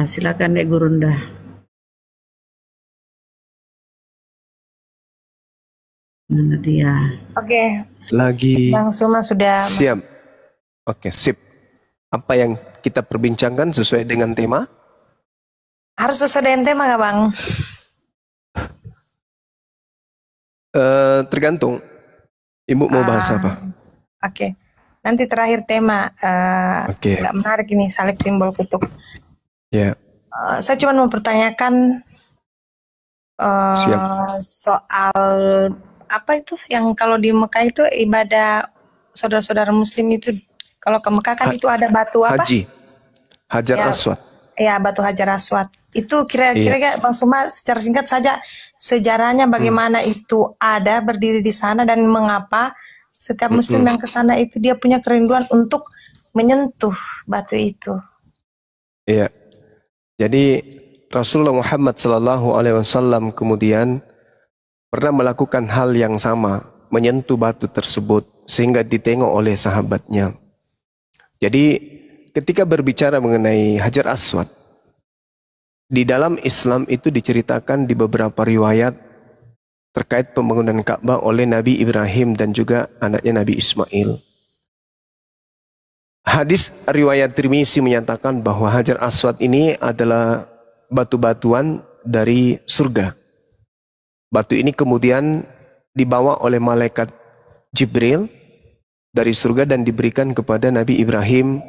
Silakan Dek Gurunda. Mana dia? Oke, Lagi Bang Suma sudah siap. masuk. Oke, sip. Apa yang kita perbincangkan sesuai dengan tema? Harus sesuai dengan tema nggak Bang? Tergantung. Ibu mau bahas apa? Oke, nanti terakhir tema. Oke. Nggak menarik ini salib simbol kutub. Ya. Saya cuma mau pertanyakan Siap. soal apa itu yang kalau di Mekah itu ibadah saudara-saudara Muslim itu kalau ke Mekah kan itu ada batu apa? Haji. Hajar Ya, Aswad. Ya, batu Hajar Aswad. Itu kira-kira Bang Suma secara singkat saja sejarahnya bagaimana itu ada berdiri di sana dan mengapa setiap Muslim yang ke sana itu dia punya kerinduan untuk menyentuh batu itu. Iya. Jadi Rasulullah Muhammad SAW kemudian pernah melakukan hal yang sama, menyentuh batu tersebut sehingga ditengok oleh sahabatnya. Jadi ketika berbicara mengenai Hajar Aswad, di dalam Islam itu diceritakan di beberapa riwayat terkait pembangunan Ka'bah oleh Nabi Ibrahim dan juga anaknya Nabi Ismail. Hadis riwayat Tirmizi menyatakan bahwa Hajar Aswad ini adalah batu-batuan dari surga. Batu ini kemudian dibawa oleh malaikat Jibril dari surga dan diberikan kepada Nabi Ibrahim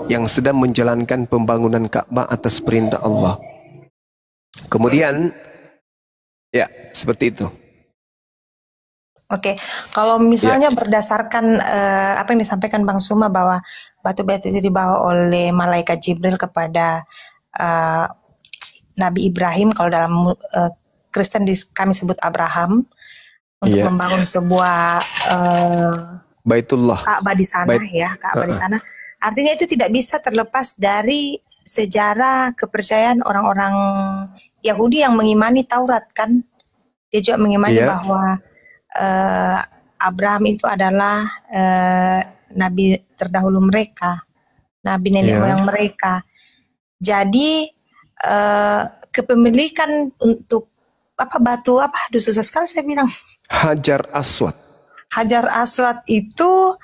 yang sedang menjalankan pembangunan Ka'bah atas perintah Allah. Kemudian, ya seperti itu. Oke, kalau misalnya berdasarkan apa yang disampaikan Bang Suma bahwa batu-batu itu dibawa oleh malaikat Jibril kepada Nabi Ibrahim, kalau dalam Kristen kami sebut Abraham, untuk membangun sebuah Baitullah, Ka'bah di sana, Ka'bah di sana. Artinya itu tidak bisa terlepas dari sejarah kepercayaan orang-orang Yahudi yang mengimani Taurat kan. Dia juga mengimani bahwa Abraham itu adalah nabi terdahulu mereka, nabi nenek moyang mereka. Jadi kepemilikan untuk batu aduh susah sekali saya bilang. Hajar Aswad. Hajar Aswad itu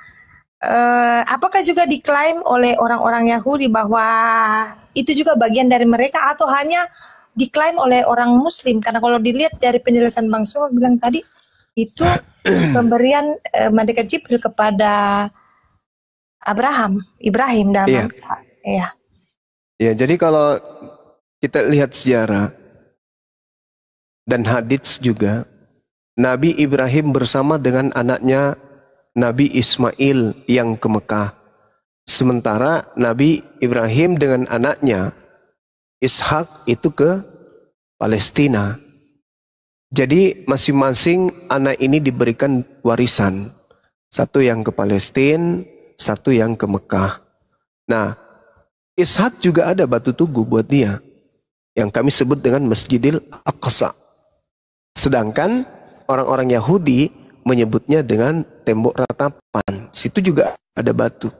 apakah juga diklaim oleh orang-orang Yahudi bahwa itu juga bagian dari mereka atau hanya diklaim oleh orang Muslim? Karena kalau dilihat dari penjelasan Bang Suma bilang tadi itu pemberian malaikat Jibril kepada Ibrahim dalam Ya, jadi kalau kita lihat sejarah dan hadits juga, Nabi Ibrahim bersama dengan anaknya Nabi Ismail yang ke Mekah. Sementara Nabi Ibrahim dengan anaknya Ishak itu ke Palestina. Jadi masing-masing anak ini diberikan warisan. Satu yang ke Palestina, satu yang ke Mekah. Nah, Ishak juga ada batu tugu buat dia, yang kami sebut dengan Masjidil Aqsa. Sedangkan orang-orang Yahudi menyebutnya dengan tembok ratapan. Situ juga ada batu.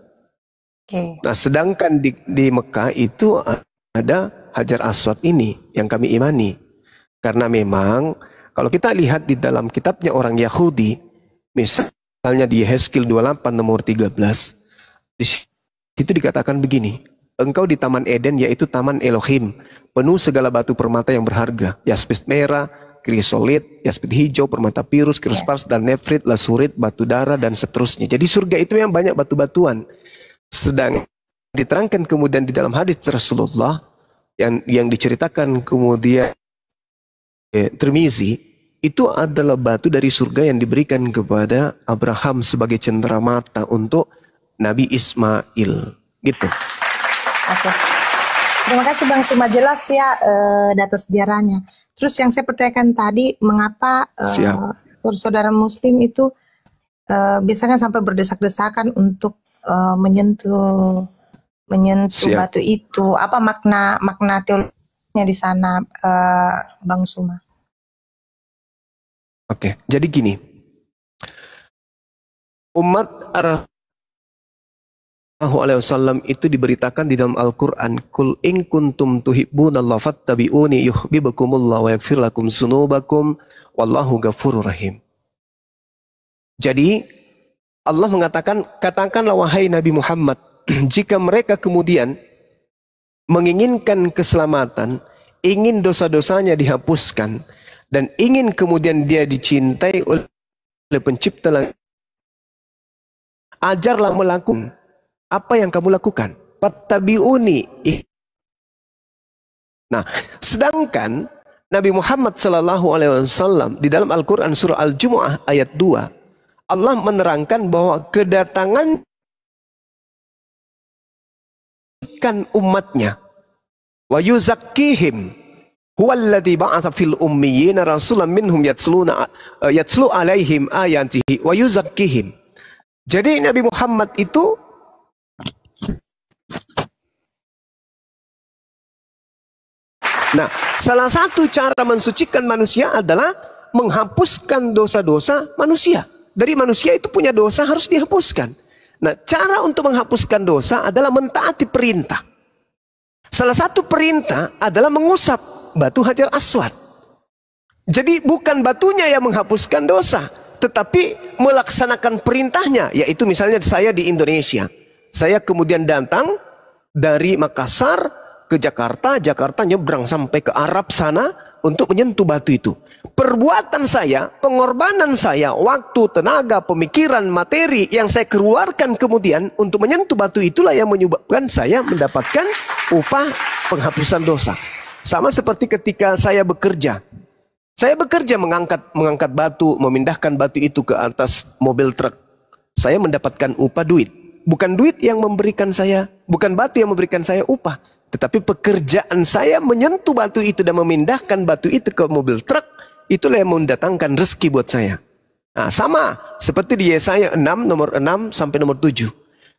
Nah, sedangkan di Mekah itu ada Hajar Aswad ini yang kami imani. Karena memang kalau kita lihat di dalam kitabnya orang Yahudi, misalnya di Yehezkiel 28 nomor 13, di situ dikatakan begini, engkau di Taman Eden yaitu Taman Elohim, penuh segala batu permata yang berharga, yaspis merah, krisolit, yaspis hijau, permata pirus, krispars, dan nefrit, lasurit, batu darah, dan seterusnya. Jadi surga itu yang banyak batu-batuan. Sedang diterangkan kemudian di dalam hadis Rasulullah yang diceritakan kemudian Tirmizi, itu adalah batu dari surga yang diberikan kepada Abraham sebagai cenderamata untuk Nabi Ismail. Gitu. Oke. Terima kasih Bang Suma, jelas ya data sejarahnya. Terus yang saya pertanyakan tadi, mengapa saudara Muslim itu biasanya sampai berdesak-desakan untuk menyentuh batu itu? Apa makna teologinya di sana, Bang Suma? Oke, jadi gini, umat Alaihi Wasallam itu diberitakan di dalam Al-Quran, Kul in kuntum tuhibbunallaha fattabi'uni yuhibbukumullah wa yaghfir lakum dzunubakum wallahu ghafurur rahim. Jadi Allah mengatakan, katakanlah wahai Nabi Muhammad, jika mereka kemudian menginginkan keselamatan, ingin dosa-dosanya dihapuskan, dan ingin kemudian dia dicintai oleh pencipta langit, ajarlah melakukan apa yang kamu lakukan. Fattabi'uni. Nah, sedangkan Nabi Muhammad SAW di dalam Al-Quran surah Al-Jumu'ah ayat 2, Allah menerangkan bahwa kedatangan kan umatnya, wa yuzakkihim huwallazi ba'atsa fil ummiyina rasulan minhum yatslu alaihim ayatihi wa yuzakkihim. Jadi Nabi Muhammad itu salah satu cara mensucikan manusia adalah menghapuskan dosa-dosa manusia. Dari manusia itu punya dosa harus dihapuskan. Nah, cara untuk menghapuskan dosa adalah mentaati perintah. Salah satu perintah adalah mengusap batu Hajar Aswad. Jadi bukan batunya yang menghapuskan dosa, tetapi melaksanakan perintahnya. Yaitu misalnya saya di Indonesia, saya kemudian datang dari Makassar ke Jakarta, Jakarta nyebrang sampai ke Arab sana untuk menyentuh batu itu. Perbuatan saya, pengorbanan saya, waktu, tenaga, pemikiran, materi yang saya keluarkan kemudian untuk menyentuh batu itulah yang menyebabkan saya mendapatkan upah penghapusan dosa. Sama seperti ketika saya bekerja. Saya bekerja mengangkat batu, memindahkan batu itu ke atas mobil truk. Saya mendapatkan upah duit. Bukan duit yang memberikan saya, bukan batu yang memberikan saya upah. Tetapi pekerjaan saya menyentuh batu itu dan memindahkan batu itu ke mobil truk, itulah yang mendatangkan rezeki buat saya. Nah, sama seperti di Yesaya 6 nomor 6 sampai nomor 7.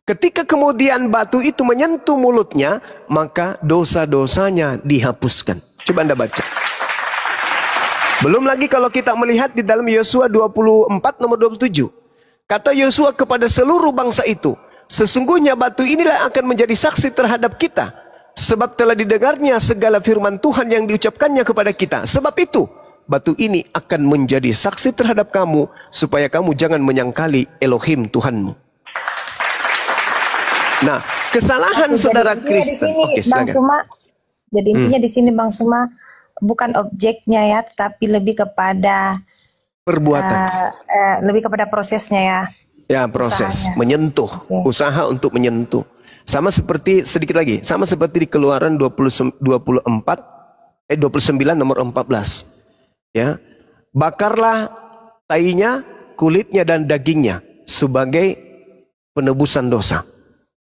Ketika kemudian batu itu menyentuh mulutnya, maka dosa-dosanya dihapuskan. Coba Anda baca. Belum lagi kalau kita melihat di dalam Yosua 24 nomor 27. Kata Yosua kepada seluruh bangsa itu, sesungguhnya batu inilah akan menjadi saksi terhadap kita, sebab telah didengarnya segala firman Tuhan yang diucapkannya kepada kita. Sebab itu, batu ini akan menjadi saksi terhadap kamu, supaya kamu jangan menyangkali Elohim Tuhanmu. Nah, kesalahan saudara Kristen. Oke, silakan. Jadi intinya di sini Bang Suma bukan objeknya ya, tetapi lebih kepada perbuatan. Lebih kepada prosesnya ya. Ya, proses usahanya. Menyentuh, usaha untuk menyentuh. Sama seperti sedikit lagi, sama seperti di Keluaran 29 nomor 14. Ya. Bakarlah tainya, kulitnya dan dagingnya sebagai penebusan dosa.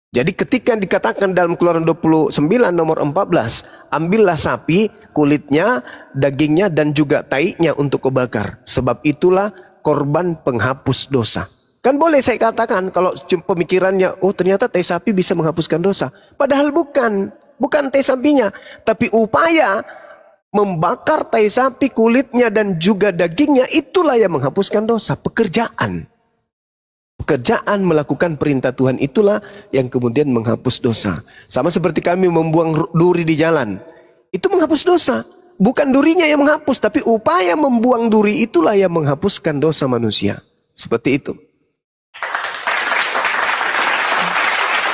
Jadi ketika dikatakan dalam Keluaran 29 nomor 14, ambillah sapi, kulitnya, dagingnya dan juga tainya untuk kau bakar. Sebab itulah korban penghapus dosa. Kan boleh saya katakan kalau pemikirannya, oh ternyata tai sapi bisa menghapuskan dosa. Padahal bukan tai sapinya. Tapi upaya membakar tai sapi, kulitnya dan juga dagingnya, itulah yang menghapuskan dosa. Pekerjaan melakukan perintah Tuhan itulah yang kemudian menghapus dosa. Sama seperti kami membuang duri di jalan. Itu menghapus dosa. Bukan durinya yang menghapus, tapi upaya membuang duri itulah yang menghapuskan dosa manusia. Seperti itu.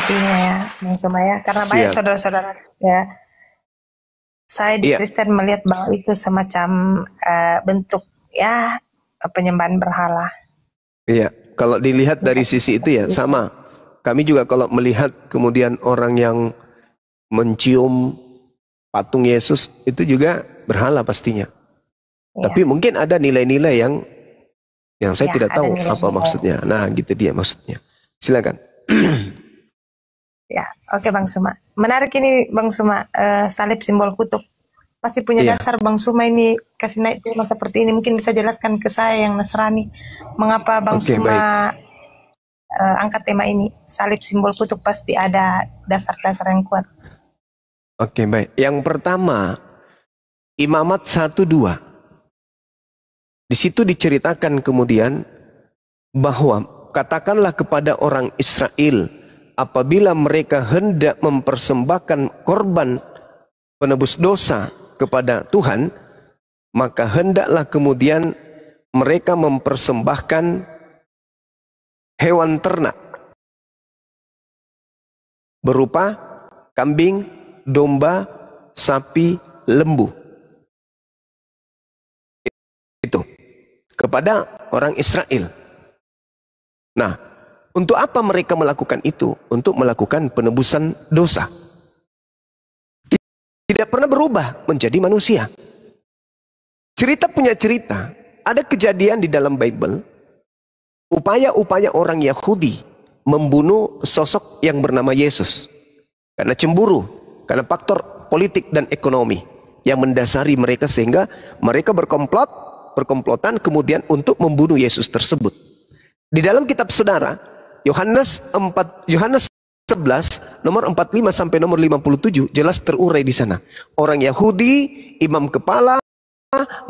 Ya, Bang Suma ya, karena banyak saudara-saudara ya, saya di Kristen melihat bahwa itu semacam bentuk ya penyembahan berhala. Iya, kalau dilihat dari sisi itu ya sama. Kami juga kalau melihat kemudian orang yang mencium patung Yesus itu juga berhala pastinya. Ya. Tapi mungkin ada nilai-nilai yang saya tidak tahu apa maksudnya. Nah, gitu dia maksudnya. Silakan. Ya, oke Bang Suma. Menarik ini Bang Suma, salib simbol kutuk. Pasti punya dasar Bang Suma ini kasih naik tema seperti ini. Mungkin bisa jelaskan ke saya yang Nasrani, mengapa Bang Suma angkat tema ini. Salib simbol kutuk pasti ada dasar-dasar yang kuat. Oke, baik. Yang pertama, Imamat 1-2. Di situ diceritakan kemudian bahwa katakanlah kepada orang Israel apabila mereka hendak mempersembahkan korban penebus dosa kepada Tuhan, maka hendaklah kemudian mereka mempersembahkan hewan ternak berupa kambing, domba, sapi, lembu. Itu kepada orang Israel. Nah, untuk apa mereka melakukan itu? Untuk melakukan penebusan dosa. Tidak pernah berubah menjadi manusia. Cerita punya cerita. Ada kejadian di dalam Bible, upaya-upaya orang Yahudi membunuh sosok yang bernama Yesus. Karena cemburu, karena faktor politik dan ekonomi yang mendasari mereka, sehingga mereka berkomplotan kemudian untuk membunuh Yesus tersebut. Di dalam kitab saudara, Yohanes 11 nomor 45 sampai nomor 57 jelas terurai di sana. Orang Yahudi, imam kepala,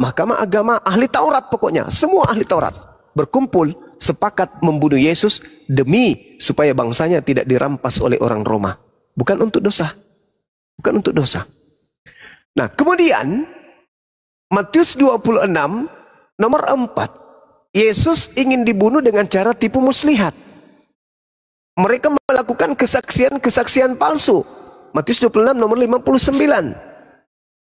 mahkamah agama, ahli Taurat, pokoknya semua ahli Taurat berkumpul sepakat membunuh Yesus demi supaya bangsanya tidak dirampas oleh orang Roma. Bukan untuk dosa. Bukan untuk dosa. Nah, kemudian Matius 26 nomor 4, Yesus ingin dibunuh dengan cara tipu muslihat. Mereka melakukan kesaksian palsu. Matius 26 nomor 59.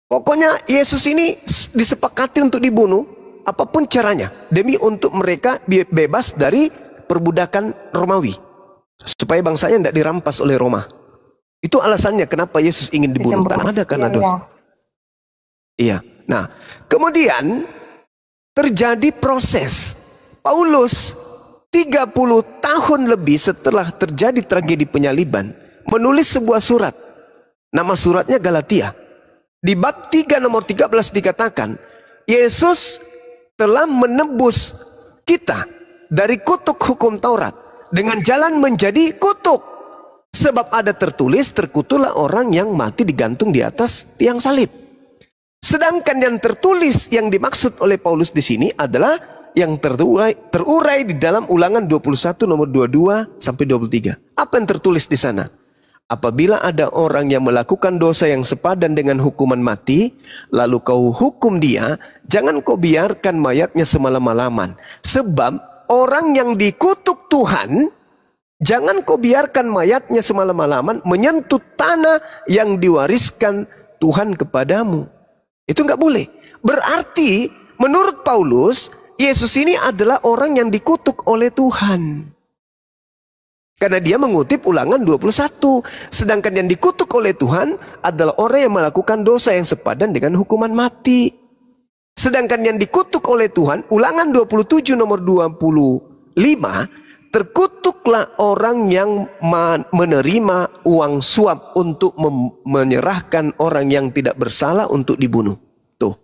Pokoknya Yesus ini disepakati untuk dibunuh apapun caranya, demi untuk mereka bebas dari perbudakan Romawi, supaya bangsanya tidak dirampas oleh Roma. Itu alasannya kenapa Yesus ingin dibunuh. Tak ada karena dosa. Iya. Nah, kemudian terjadi proses. Paulus 30 tahun lebih setelah terjadi tragedi penyaliban menulis sebuah surat. Nama suratnya Galatia. Di bab 3 nomor 13 dikatakan, Yesus telah menebus kita dari kutuk hukum Taurat dengan jalan menjadi kutuk. Sebab ada tertulis, terkutuklah orang yang mati digantung di atas tiang salib. Sedangkan yang tertulis yang dimaksud oleh Paulus di sini adalah yang terurai di dalam Ulangan 21 nomor 22 sampai 23. Apa yang tertulis di sana? Apabila ada orang yang melakukan dosa yang sepadan dengan hukuman mati, lalu kau hukum dia, jangan kau biarkan mayatnya semalam-malaman. Sebab orang yang dikutuk Tuhan, jangan kau biarkan mayatnya semalam-malaman menyentuh tanah yang diwariskan Tuhan kepadamu. Itu nggak boleh. Berarti menurut Paulus, Yesus ini adalah orang yang dikutuk oleh Tuhan. Karena dia mengutip Ulangan 21. Sedangkan yang dikutuk oleh Tuhan adalah orang yang melakukan dosa yang sepadan dengan hukuman mati. Sedangkan yang dikutuk oleh Tuhan, Ulangan 27 nomor 25, terkutuklah orang yang menerima uang suap untuk menyerahkan orang yang tidak bersalah untuk dibunuh. Tuh.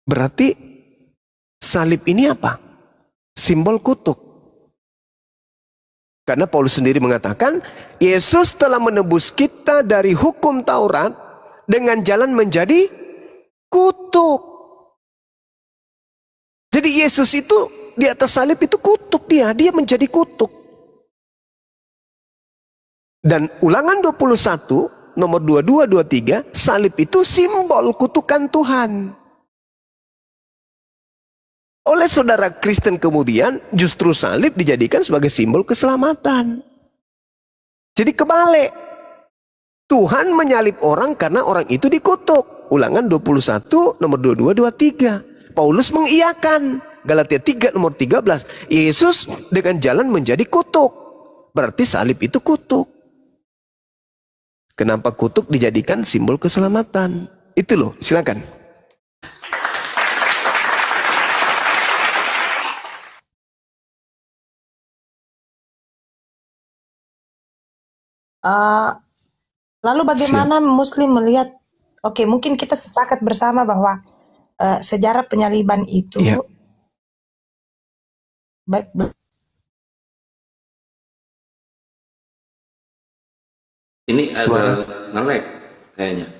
Berarti salib ini apa? Simbol kutuk. Karena Paulus sendiri mengatakan, Yesus telah menebus kita dari hukum Taurat dengan jalan menjadi kutuk. Jadi Yesus itu di atas salib itu kutuk dia menjadi kutuk. Dan Ulangan 21 nomor 22 23, salib itu simbol kutukan Tuhan. Oleh saudara Kristen kemudian justru salib dijadikan sebagai simbol keselamatan. Jadi kebalik. Tuhan menyalib orang karena orang itu dikutuk. Ulangan 21 nomor 22 23. Paulus mengiyakan. Galatia 3 nomor 13. Yesus dengan jalan menjadi kutuk. Berarti salib itu kutuk. Kenapa kutuk dijadikan simbol keselamatan? Itu loh, silakan. Lalu bagaimana Muslim melihat, oke, mungkin kita sepakat bersama bahwa sejarah penyaliban itu baik. Ini ada nge-lag kayaknya.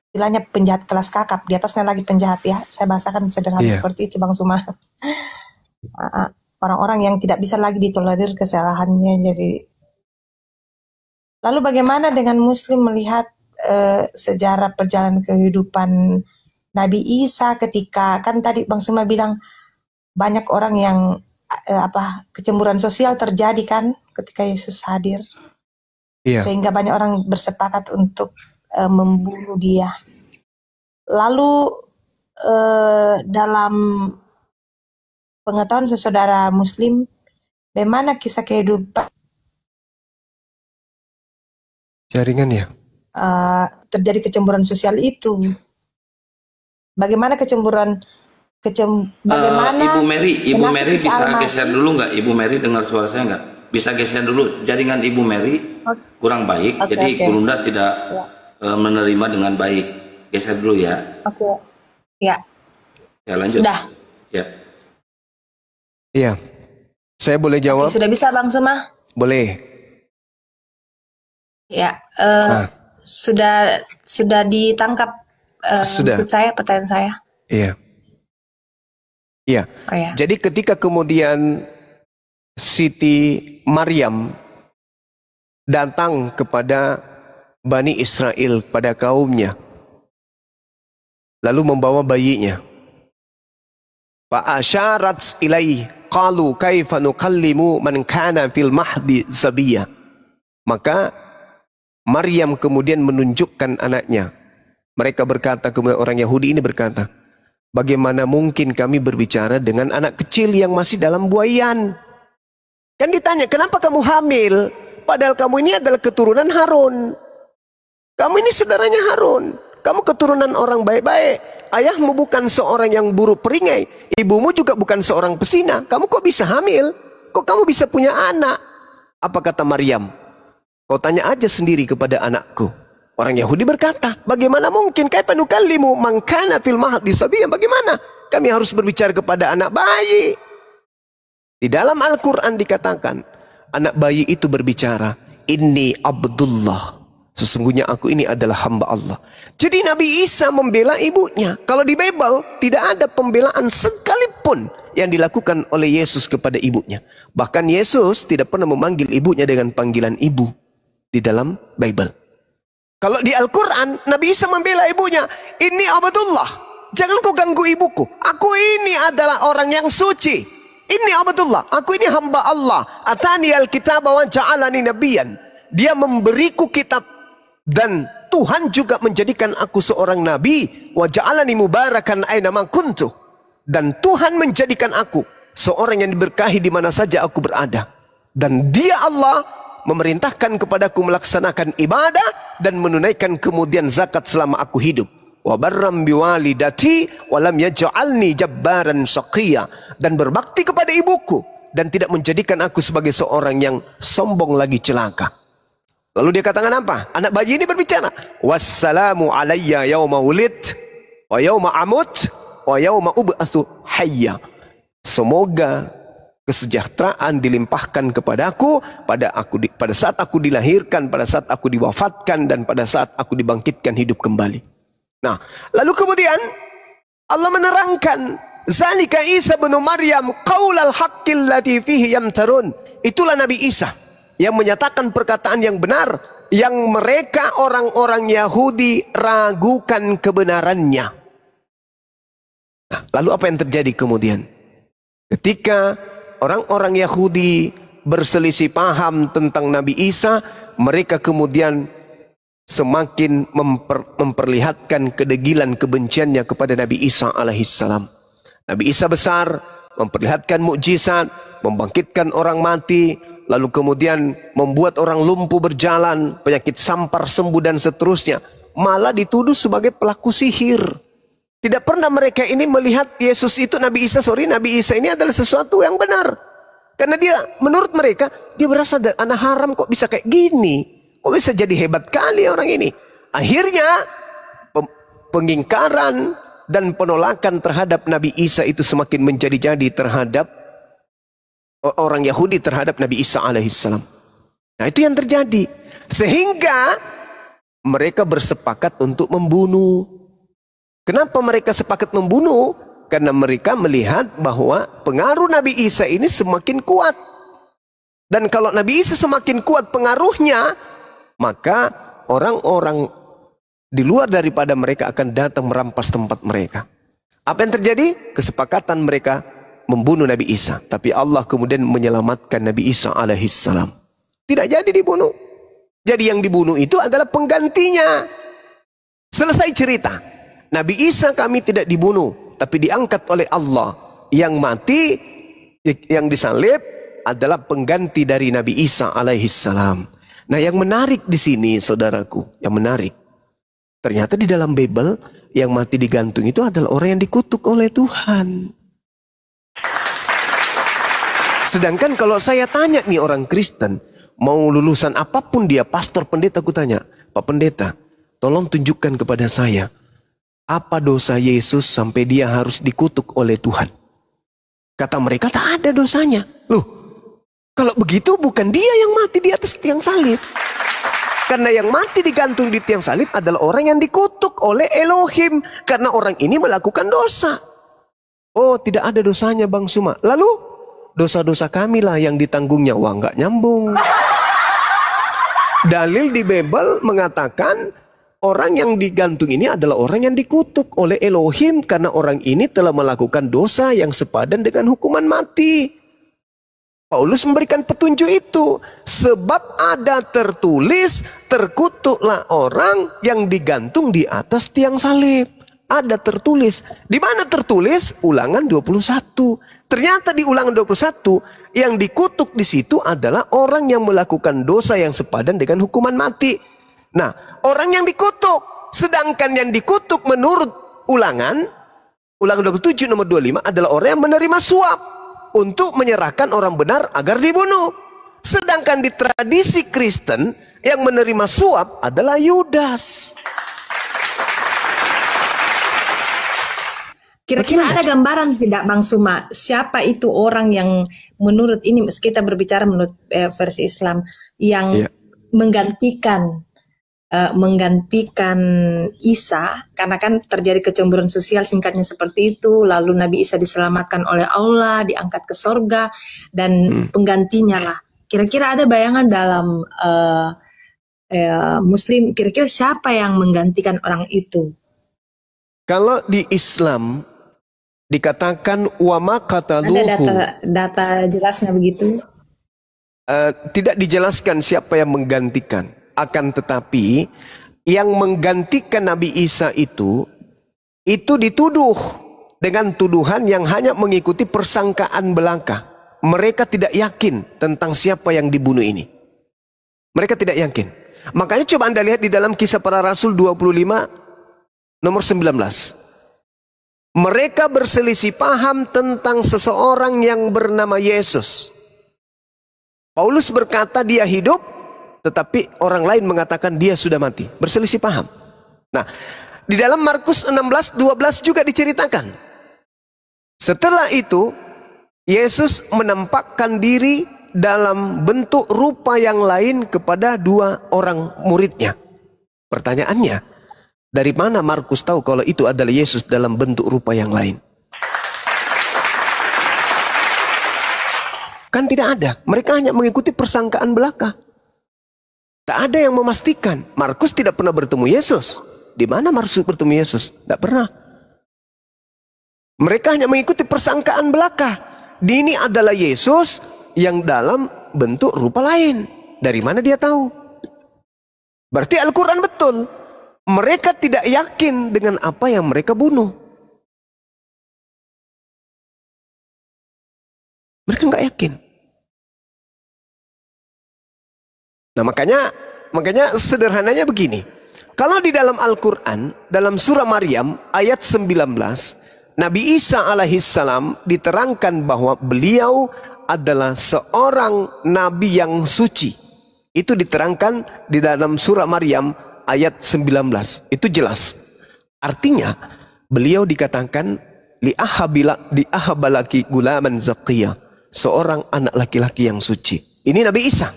istilahnya penjahat kelas kakap, di atasnya lagi penjahat ya. Saya bahasakan sederhana seperti itu Bang Suma. Orang-orang yang tidak bisa lagi ditolerir kesalahannya. Jadi, lalu bagaimana dengan Muslim melihat sejarah perjalanan kehidupan Nabi Isa ketika kan tadi Bang Suma bilang banyak orang yang kecemburuan sosial terjadi kan ketika Yesus hadir, sehingga banyak orang bersepakat untuk membunuh dia. Lalu dalam pengetahuan saudara Muslim, bagaimana kisah kehidupan jaringan ya? Terjadi kecemburuan sosial itu? Bagaimana bagaimana Ibu Mary bisa geser Al-Masih? dulu nggak? Ibu Mary dengar suara saya nggak? Bisa geser dulu, jaringan Ibu Mary kurang baik, jadi Gurunda tidak menerima dengan baik. Geser dulu ya. Ya. Ya lanjut. Sudah. Ya. Iya. Saya boleh jawab? Sudah bisa Bang Suma? Boleh. Ya. Sudah ditangkap sudah. saya, pertanyaan saya. Iya. Iya. Oh, ya. Jadi ketika kemudian Siti Maryam datang kepada Bani Israel, pada kaumnya, lalu membawa bayinya. Fa'asyarat ilaihi qalu kaifa nukallimu man kana fil mahdi sabiyya. Maka Maryam kemudian menunjukkan anaknya. Mereka berkata, kemudian orang Yahudi ini berkata, bagaimana mungkin kami berbicara dengan anak kecil yang masih dalam buayan? Kan ditanya, kenapa kamu hamil? Padahal kamu ini adalah keturunan Harun. Kamu ini saudaranya Harun. Kamu keturunan orang baik-baik. Ayahmu bukan seorang yang buruk peringai. Ibumu juga bukan seorang pesina. Kamu kok bisa hamil? Kok kamu bisa punya anak? Apa kata Maryam? Kau tanya aja sendiri kepada anakku. Orang Yahudi berkata, bagaimana mungkin kaifa nukallimu man kana fil mahdi sabiyyan? Bagaimana kami harus berbicara kepada anak bayi? Di dalam Al-Quran dikatakan, anak bayi itu berbicara, Inni Abdullah. Sesungguhnya aku ini adalah hamba Allah. Jadi Nabi Isa membela ibunya. Kalau di Bible tidak ada pembelaan sekalipun yang dilakukan oleh Yesus kepada ibunya. Bahkan Yesus tidak pernah memanggil ibunya dengan panggilan ibu di dalam Bible. Kalau di Al-Quran, Nabi Isa membela ibunya. Ini Abdullah. Jangan kau ganggu ibuku. Aku ini adalah orang yang suci. Ini Abdullah. Aku ini hamba Allah. Atani al-kitab wa ja'alani nabiyan. Dia memberiku kitab. Dan Tuhan juga menjadikan aku seorang nabi. Wa ja'alani mubarakan aina ma kuntu. Dan Tuhan menjadikan aku seorang yang diberkahi di mana saja aku berada. Dan Dia Allah memerintahkan kepadaku melaksanakan ibadah dan menunaikan kemudian zakat selama aku hidup. Wa barram biwalidati wa lam yaj'alni jabbaran syaqiyya. Dan berbakti kepada ibuku dan tidak menjadikan aku sebagai seorang yang sombong lagi celaka. Lalu dia katakan apa? Anak bayi ini berbicara, wassalamu alayya yauma wulid wa yauma amut wa yauma ub'atsu hayya. Semoga kesejahteraan dilimpahkan kepadaku pada saat aku dilahirkan, pada saat aku diwafatkan, dan pada saat aku dibangkitkan hidup kembali. Nah, lalu kemudian Allah menerangkan, zalika Isa bin Maryam qaulal haqqil ladzi fihi yamtarun. Itulah Nabi Isa yang menyatakan perkataan yang benar yang mereka orang-orang Yahudi ragukan kebenarannya. Nah, lalu apa yang terjadi kemudian? Ketika orang-orang Yahudi berselisih paham tentang Nabi Isa, mereka kemudian semakin memperlihatkan kedegilan kebenciannya kepada Nabi Isa alaihissalam. Nabi Isa besar, memperlihatkan mukjizat, membangkitkan orang mati, lalu kemudian membuat orang lumpuh berjalan, penyakit sampar sembuh dan seterusnya. Malah dituduh sebagai pelaku sihir. Tidak pernah mereka ini melihat Yesus itu, Nabi Isa ini adalah sesuatu yang benar. Karena dia, menurut mereka, dia berasal dari anak haram, kok bisa kayak gini? Kok bisa jadi hebat kali orang ini? Akhirnya, pengingkaran dan penolakan terhadap Nabi Isa itu semakin menjadi-jadi terhadap orang Yahudi terhadap Nabi Isa alaihissalam. Nah, itu yang terjadi. Sehingga mereka bersepakat untuk membunuh. Kenapa mereka sepakat membunuh? Karena mereka melihat bahwa pengaruh Nabi Isa ini semakin kuat. Dan kalau Nabi Isa semakin kuat pengaruhnya, maka orang-orang di luar daripada mereka akan datang merampas tempat mereka. Apa yang terjadi? Kesepakatan mereka membunuh Nabi Isa. Tapi Allah kemudian menyelamatkan Nabi Isa alaihissalam. Tidak jadi dibunuh. Jadi yang dibunuh itu adalah penggantinya. Selesai cerita. Nabi Isa kami tidak dibunuh, tapi diangkat oleh Allah. Yang mati, yang disalib adalah pengganti dari Nabi Isa alaihissalam. Nah, yang menarik di sini, saudaraku, yang menarik, ternyata di dalam Bible yang mati digantung itu adalah orang yang dikutuk oleh Tuhan. Sedangkan kalau saya tanya nih orang Kristen, mau lulusan apapun dia, pastor, pendeta, aku tanya, Pak Pendeta, tolong tunjukkan kepada saya, apa dosa Yesus sampai dia harus dikutuk oleh Tuhan? Kata mereka, tak ada dosanya. Loh, kalau begitu bukan dia yang mati di atas tiang salib. Karena yang mati digantung di tiang salib adalah orang yang dikutuk oleh Elohim. Karena orang ini melakukan dosa. Oh, tidak ada dosanya Bang Suma. Lalu, dosa-dosa kami lah yang ditanggungnya. Wah, nggak nyambung. Dalil di Bible mengatakan, orang yang digantung ini adalah orang yang dikutuk oleh Elohim. Karena orang ini telah melakukan dosa yang sepadan dengan hukuman mati. Paulus memberikan petunjuk itu. Sebab ada tertulis, terkutuklah orang yang digantung di atas tiang salib. Ada tertulis. Di mana tertulis? Ulangan 21. Ternyata di Ulangan 21, yang dikutuk di situ adalah orang yang melakukan dosa yang sepadan dengan hukuman mati. Nah, orang yang dikutuk. Sedangkan yang dikutuk menurut Ulangan 27 nomor 25 adalah orang yang menerima suap untuk menyerahkan orang benar agar dibunuh. Sedangkan di tradisi Kristen yang menerima suap adalah Yudas. Kira-kira ada gambaran tidak Bang Suma, siapa itu orang yang menurut ini, kita berbicara menurut versi Islam, yang menggantikan Isa, karena kan terjadi kecemburuan sosial, singkatnya seperti itu. Lalu Nabi Isa diselamatkan oleh Allah, diangkat ke sorga, dan penggantinya lah. Kira-kira ada bayangan dalam Muslim, kira-kira siapa yang menggantikan orang itu? Kalau di Islam dikatakan wama qataluhu. Ada data jelasnya begitu? Tidak dijelaskan siapa yang menggantikan. Akan tetapi yang menggantikan Nabi Isa itu dituduh dengan tuduhan yang hanya mengikuti persangkaan belaka. Mereka tidak yakin tentang siapa yang dibunuh ini. Mereka tidak yakin. Makanya coba Anda lihat di dalam Kisah Para Rasul 25 nomor 19. Mereka berselisih paham tentang seseorang yang bernama Yesus. Paulus berkata dia hidup, tetapi orang lain mengatakan dia sudah mati. Berselisih paham. Nah, di dalam Markus 16:12 juga diceritakan. Setelah itu, Yesus menampakkan diri dalam bentuk rupa yang lain kepada dua orang muridnya. Pertanyaannya, dari mana Markus tahu kalau itu adalah Yesus dalam bentuk rupa yang lain? Kan tidak ada. Mereka hanya mengikuti persangkaan belaka. Tak ada yang memastikan. Markus tidak pernah bertemu Yesus. Di mana Markus bertemu Yesus? Tidak pernah. Mereka hanya mengikuti persangkaan belaka. Ini adalah Yesus yang dalam bentuk rupa lain. Dari mana dia tahu? Berarti Al-Quran betul. Mereka tidak yakin dengan apa yang mereka bunuh. Mereka nggak yakin. Nah, makanya sederhananya begini. Kalau di dalam Al-Quran, dalam surah Maryam ayat 19, Nabi Isa alaihissalam diterangkan bahwa beliau adalah seorang nabi yang suci. Itu diterangkan di dalam surah Maryam ayat 19. Itu jelas. Artinya beliau dikatakan li'ahabalaki gulaman zakiyah, seorang anak laki-laki yang suci. Ini Nabi Isa.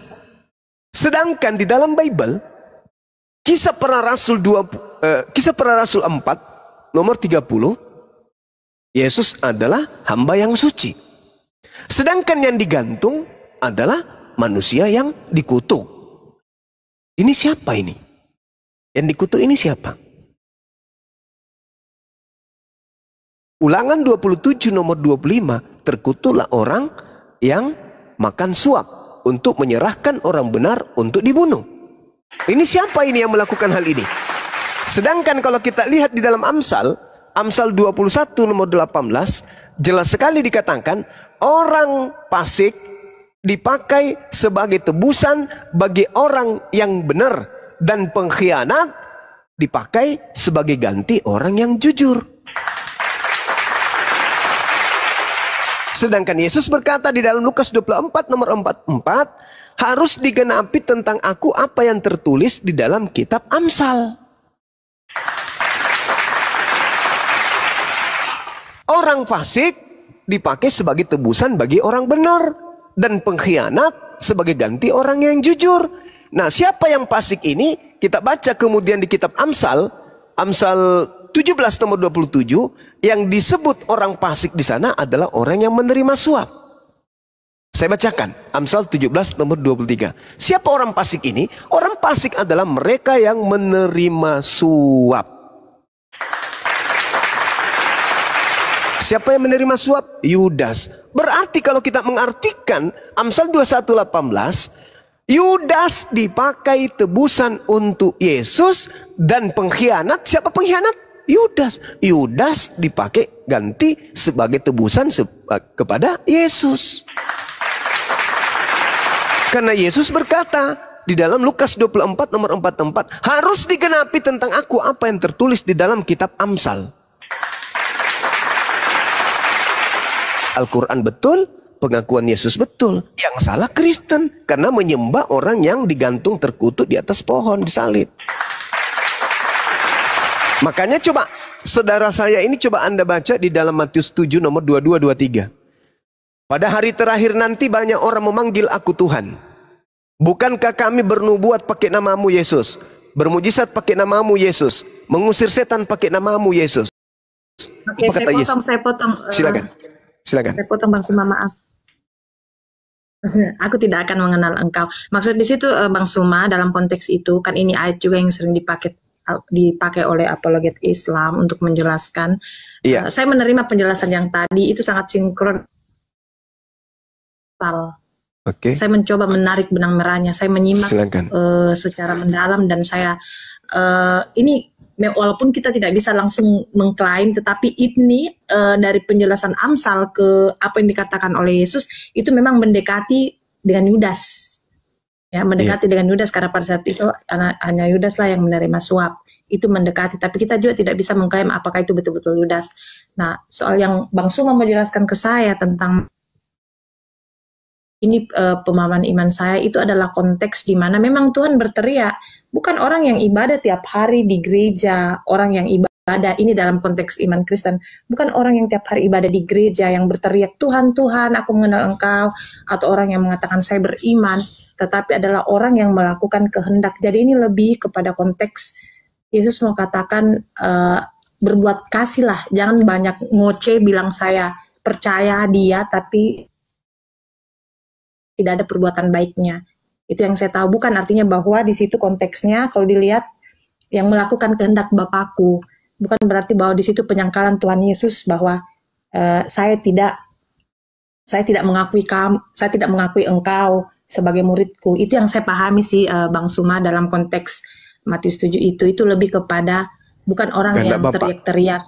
Sedangkan di dalam Bible Kisah Para Rasul 4 nomor 30, Yesus adalah hamba yang suci. Sedangkan yang digantung adalah manusia yang dikutuk. Ini siapa ini? Yang dikutuk ini siapa? Ulangan 27 nomor 25, terkutuklah orang yang makan suap untuk menyerahkan orang benar untuk dibunuh. Ini siapa ini yang melakukan hal ini? Sedangkan kalau kita lihat di dalam Amsal 21 nomor 18, jelas sekali dikatakan orang fasik dipakai sebagai tebusan bagi orang yang benar, dan pengkhianat dipakai sebagai ganti orang yang jujur. Sedangkan Yesus berkata di dalam Lukas 24 nomor 44, harus digenapi tentang aku apa yang tertulis di dalam kitab Amsal. Orang fasik dipakai sebagai tebusan bagi orang benar, dan pengkhianat sebagai ganti orang yang jujur. Nah, siapa yang fasik ini? Kita baca kemudian di kitab Amsal 17 nomor 27, yang disebut orang fasik di sana adalah orang yang menerima suap. Saya bacakan Amsal 17 nomor 23. Siapa orang fasik ini? Orang fasik adalah mereka yang menerima suap. Siapa yang menerima suap? Yudas. Berarti kalau kita mengartikan Amsal 21:18, Yudas dipakai tebusan untuk Yesus, dan pengkhianat, siapa pengkhianat? Yudas. Yudas dipakai ganti sebagai tebusan kepada Yesus. Karena Yesus berkata di dalam Lukas 24 nomor 44, harus digenapi tentang aku apa yang tertulis di dalam kitab Amsal. Al-Quran betul, pengakuan Yesus betul. Yang salah Kristen, karena menyembah orang yang digantung terkutuk di atas pohon disalib. Makanya coba saudara saya ini, coba Anda baca di dalam Matius 7 nomor 22-23. Pada hari terakhir nanti banyak orang memanggil aku Tuhan. Bukankah kami bernubuat pakai namamu Yesus, bermujizat pakai namamu Yesus, mengusir setan pakai namamu Yesus? Oke, Apa kata Yesus? saya potong. Silakan. Silakan. Saya potong Bang Suma, maaf. Aku tidak akan mengenal engkau. Maksud di situ Bang Suma, dalam konteks itu kan ini ayat juga yang sering dipakai oleh apologet Islam untuk menjelaskan. Iya. Saya menerima penjelasan yang tadi itu sangat sinkron. Oke. Saya mencoba menarik benang merahnya. Saya menyimak secara mendalam, dan saya ini walaupun kita tidak bisa langsung mengklaim, tetapi ini dari penjelasan Amsal ke apa yang dikatakan oleh Yesus itu memang mendekati dengan Yudas. Ya, mendekati dengan Yudas, karena pada saat itu hanya Yudas lah yang menerima suap. Itu mendekati, tapi kita juga tidak bisa mengklaim apakah itu betul-betul Yudas. Nah, soal yang Bang Suma menjelaskan ke saya tentang ini pemahaman iman saya, itu adalah konteks di mana memang Tuhan berteriak, bukan orang yang ibadah tiap hari di gereja, orang yang ibadah ini dalam konteks iman Kristen, bukan orang yang tiap hari ibadah di gereja yang berteriak Tuhan, Tuhan, aku mengenal Engkau, atau orang yang mengatakan saya beriman, tetapi adalah orang yang melakukan kehendak. Jadi ini lebih kepada konteks Yesus mau katakan berbuat kasih lah, jangan banyak ngoceh bilang saya percaya dia tapi tidak ada perbuatan baiknya. Itu yang saya tahu. Bukan artinya bahwa di situ konteksnya kalau dilihat yang melakukan kehendak Bapakku, bukan berarti bahwa di situ penyangkalan Tuhan Yesus bahwa saya tidak mengakui engkau sebagai muridku. Itu yang saya pahami sih Bang Suma dalam konteks Matius 7 itu lebih kepada bukan orang yang teriak-teriak.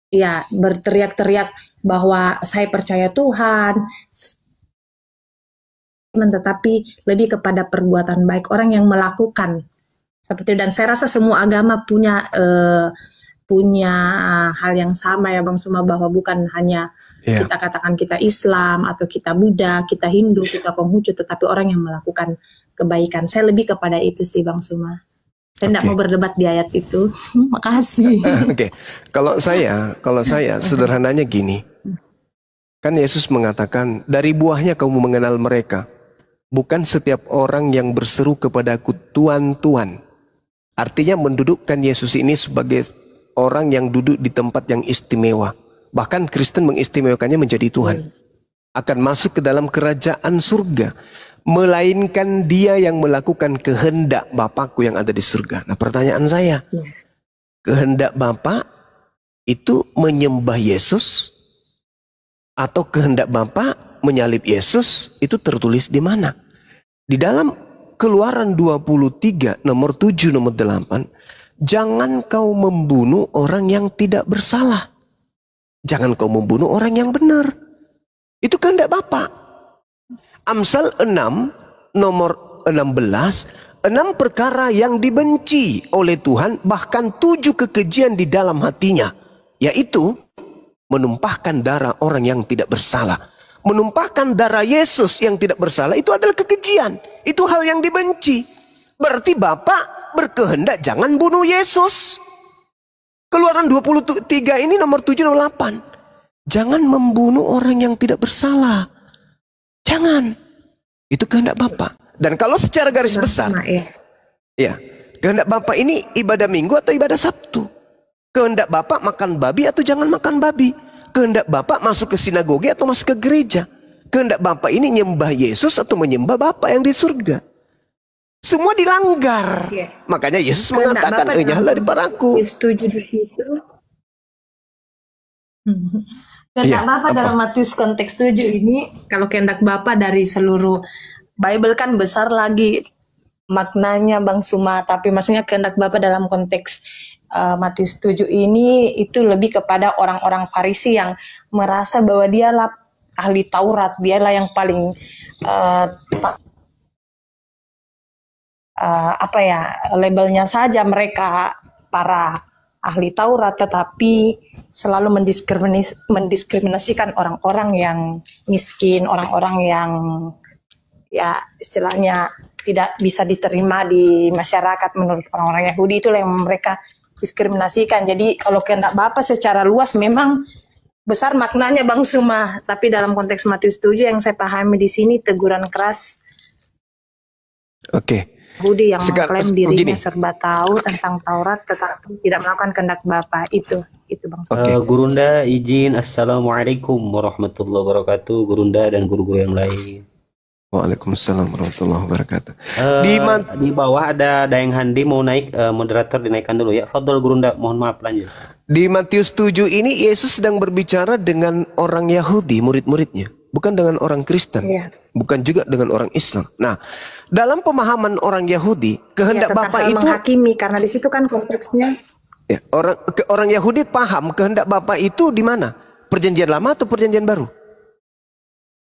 Ya, berteriak-teriak bahwa saya percaya Tuhan, tetapi lebih kepada perbuatan baik, orang yang melakukan seperti. Dan saya rasa semua agama punya hal yang sama ya Bang Suma, bahwa bukan hanya kita katakan kita Islam atau kita Buddha, kita Hindu, kita Konghucu, tetapi orang yang melakukan kebaikan. Saya lebih kepada itu sih Bang Suma. Saya tidak mau berdebat di ayat itu. Makasih. Oke. Kalau saya sederhananya gini. Kan Yesus mengatakan, dari buahnya kamu mengenal mereka. Bukan setiap orang yang berseru kepadaku Tuhan, Tuhan Artinya mendudukkan Yesus ini sebagai orang yang duduk di tempat yang istimewa. Bahkan Kristen mengistimewakannya menjadi Tuhan. Akan masuk ke dalam kerajaan surga. Melainkan dia yang melakukan kehendak Bapakku yang ada di surga. Nah, pertanyaan saya, kehendak Bapa itu menyembah Yesus atau kehendak Bapa menyalib Yesus? Itu tertulis di mana? Di dalam Keluaran 23 nomor 7 nomor 8, jangan kau membunuh orang yang tidak bersalah. Jangan kau membunuh orang yang benar. Itu kehendak Bapa. Amsal 6 nomor 16, 6 perkara yang dibenci oleh Tuhan, bahkan 7 kekejian di dalam hatinya, yaitu menumpahkan darah orang yang tidak bersalah. Menumpahkan darah Yesus yang tidak bersalah itu adalah kekejian. Itu hal yang dibenci. Berarti Bapak berkehendak jangan bunuh Yesus. Keluaran 23 ini nomor 7 nomor 8. Jangan membunuh orang yang tidak bersalah. Jangan. Itu kehendak Bapak. Dan kalau secara garis besar, ya, kehendak Bapak ini ibadah Minggu atau ibadah Sabtu. Kehendak Bapak makan babi atau jangan makan babi. Kehendak Bapak masuk ke sinagoge atau masuk ke gereja. Kehendak Bapak ini nyembah Yesus atau menyembah Bapak yang di surga. Semua dilanggar. Makanya Yesus mengatakan, enyahlah daripada aku. Setuju di situ. Kehendak Bapak dalam Matius konteks 7 ini, kalau kehendak Bapak dari seluruh Bible kan besar lagi maknanya Bang Suma, tapi maksudnya kehendak Bapak dalam konteks Matius 7 ini itu lebih kepada orang-orang Farisi yang merasa bahwa dialah ahli Taurat, dialah yang paling labelnya saja mereka para ahli Taurat, tetapi selalu mendiskriminasikan orang-orang yang miskin, orang-orang yang ya istilahnya tidak bisa diterima di masyarakat menurut orang-orang Yahudi. Itulah yang mereka diskriminasikan. Jadi kalau kehendak Bapak secara luas memang besar maknanya Bang Suma, tapi dalam konteks Matius 7 yang saya pahami di sini teguran keras Yahudi yang mengklaim dirinya serba tahu tentang Taurat tetapi tidak melakukan kehendak Bapak. Itu Bang Suma. Gurunda izin, Assalamualaikum warahmatullahi wabarakatuh, Gurunda dan guru-guru yang lain. Waalaikumsalam warahmatullahi wabarakatuh. Di bawah ada Dayang Handi mau naik, moderator dinaikkan dulu ya. Fadol Gurunda, mohon maaf lanjut. Di Matius 7 ini Yesus sedang berbicara dengan orang Yahudi, murid-muridnya, bukan dengan orang Kristen, bukan juga dengan orang Islam. Nah, dalam pemahaman orang Yahudi, kehendak Bapak itu menghakimi, karena di situ kan konteksnya. Ya, orang Yahudi paham kehendak Bapak itu di mana? Perjanjian Lama atau Perjanjian Baru?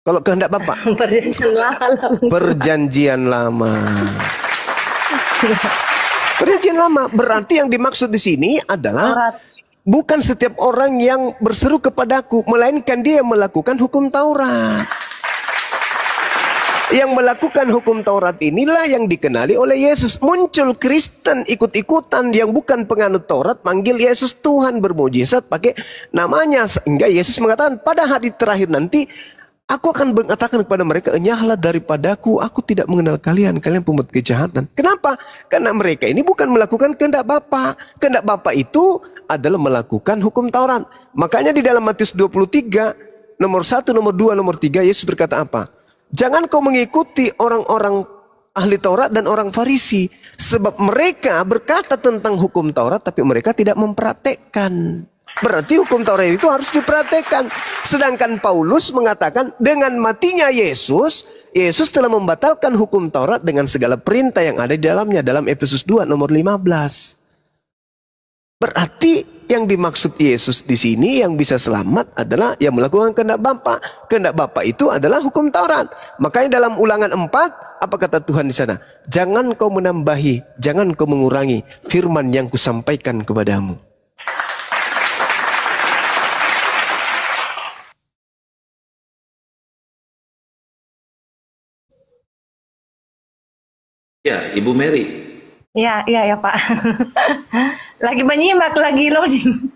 Kalau kehendak Bapak? Perjanjian Lama. Perjanjian Lama berarti yang dimaksud di sini adalah bukan setiap orang yang berseru kepadaku, melainkan dia yang melakukan hukum Taurat. Yang melakukan hukum Taurat inilah yang dikenali oleh Yesus. Muncul Kristen ikut-ikutan yang bukan penganut Taurat, manggil Yesus Tuhan, bermujizat pakai namanya. Sehingga Yesus mengatakan pada hari terakhir nanti, aku akan mengatakan kepada mereka, enyahlah daripadaku, aku tidak mengenal kalian, kalian pembuat kejahatan. Kenapa? Karena mereka ini bukan melakukan kehendak Bapa. Kehendak Bapa itu adalah melakukan hukum Taurat. Makanya di dalam Matius 23, nomor 1, nomor 2, nomor 3, Yesus berkata apa? Jangan kau mengikuti orang-orang ahli Taurat dan orang Farisi. Sebab mereka berkata tentang hukum Taurat, tapi mereka tidak mempraktekkan. Berarti hukum Taurat itu harus dipraktekkan. Sedangkan Paulus mengatakan dengan matinya Yesus, Yesus telah membatalkan hukum Taurat dengan segala perintah yang ada di dalamnya. Dalam Efesus 2 nomor 15. Berarti yang dimaksud Yesus di sini yang bisa selamat adalah yang melakukan kehendak Bapa. Kehendak Bapa itu adalah hukum Taurat. Makanya dalam Ulangan 4, apa kata Tuhan di sana? Jangan kau menambahi, jangan kau mengurangi firman yang kusampaikan kepadamu. Ya, Ibu Mary. Ya Pak. Lagi menyimak, lagi loading.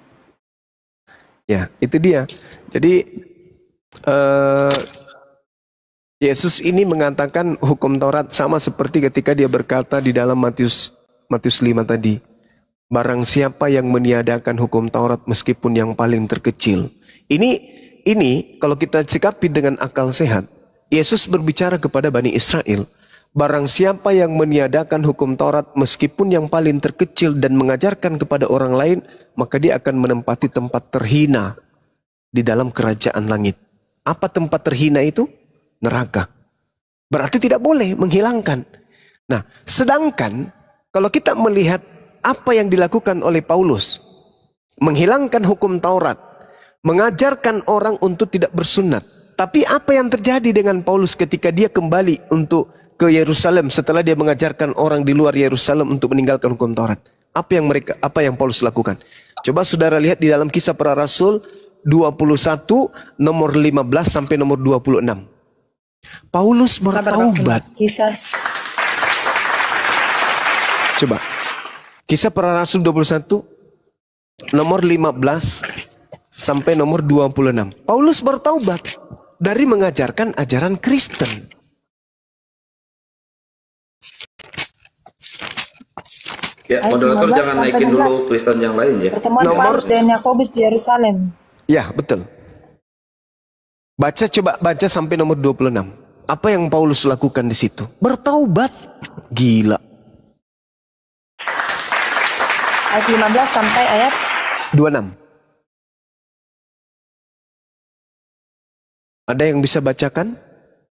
Ya, itu dia. Jadi Yesus ini mengatakan hukum Taurat sama seperti ketika dia berkata di dalam Matius Matius 5 tadi. Barang siapa yang meniadakan hukum Taurat meskipun yang paling terkecil. Ini kalau kita sikapi dengan akal sehat, Yesus berbicara kepada Bani Israel. Barang siapa yang meniadakan hukum Taurat meskipun yang paling terkecil dan mengajarkan kepada orang lain, maka dia akan menempati tempat terhina di dalam kerajaan langit. Apa tempat terhina itu? Neraka. Berarti tidak boleh menghilangkan. Nah, sedangkan kalau kita melihat apa yang dilakukan oleh Paulus, menghilangkan hukum Taurat, mengajarkan orang untuk tidak bersunat. Tapi apa yang terjadi dengan Paulus ketika dia kembali untuk ke Yerusalem setelah dia mengajarkan orang di luar Yerusalem untuk meninggalkan hukum Taurat? Apa yang Paulus lakukan? Coba saudara lihat di dalam Kisah Para Rasul 21 nomor 15 sampai nomor 26. Paulus bertaubat. Coba. Kisah Para Rasul 21 nomor 15 sampai nomor 26. Paulus bertaubat dari mengajarkan ajaran Kristen. Ya, moderator jangan naikin dulu Kristen yang lain ya. Pertemuan Paulus dan Yakobus di Yerusalem. Ya, betul. Coba baca sampai nomor 26. Apa yang Paulus lakukan di situ? Bertaubat. Gila. Ayat 15 sampai ayat 26. Ada yang bisa bacakan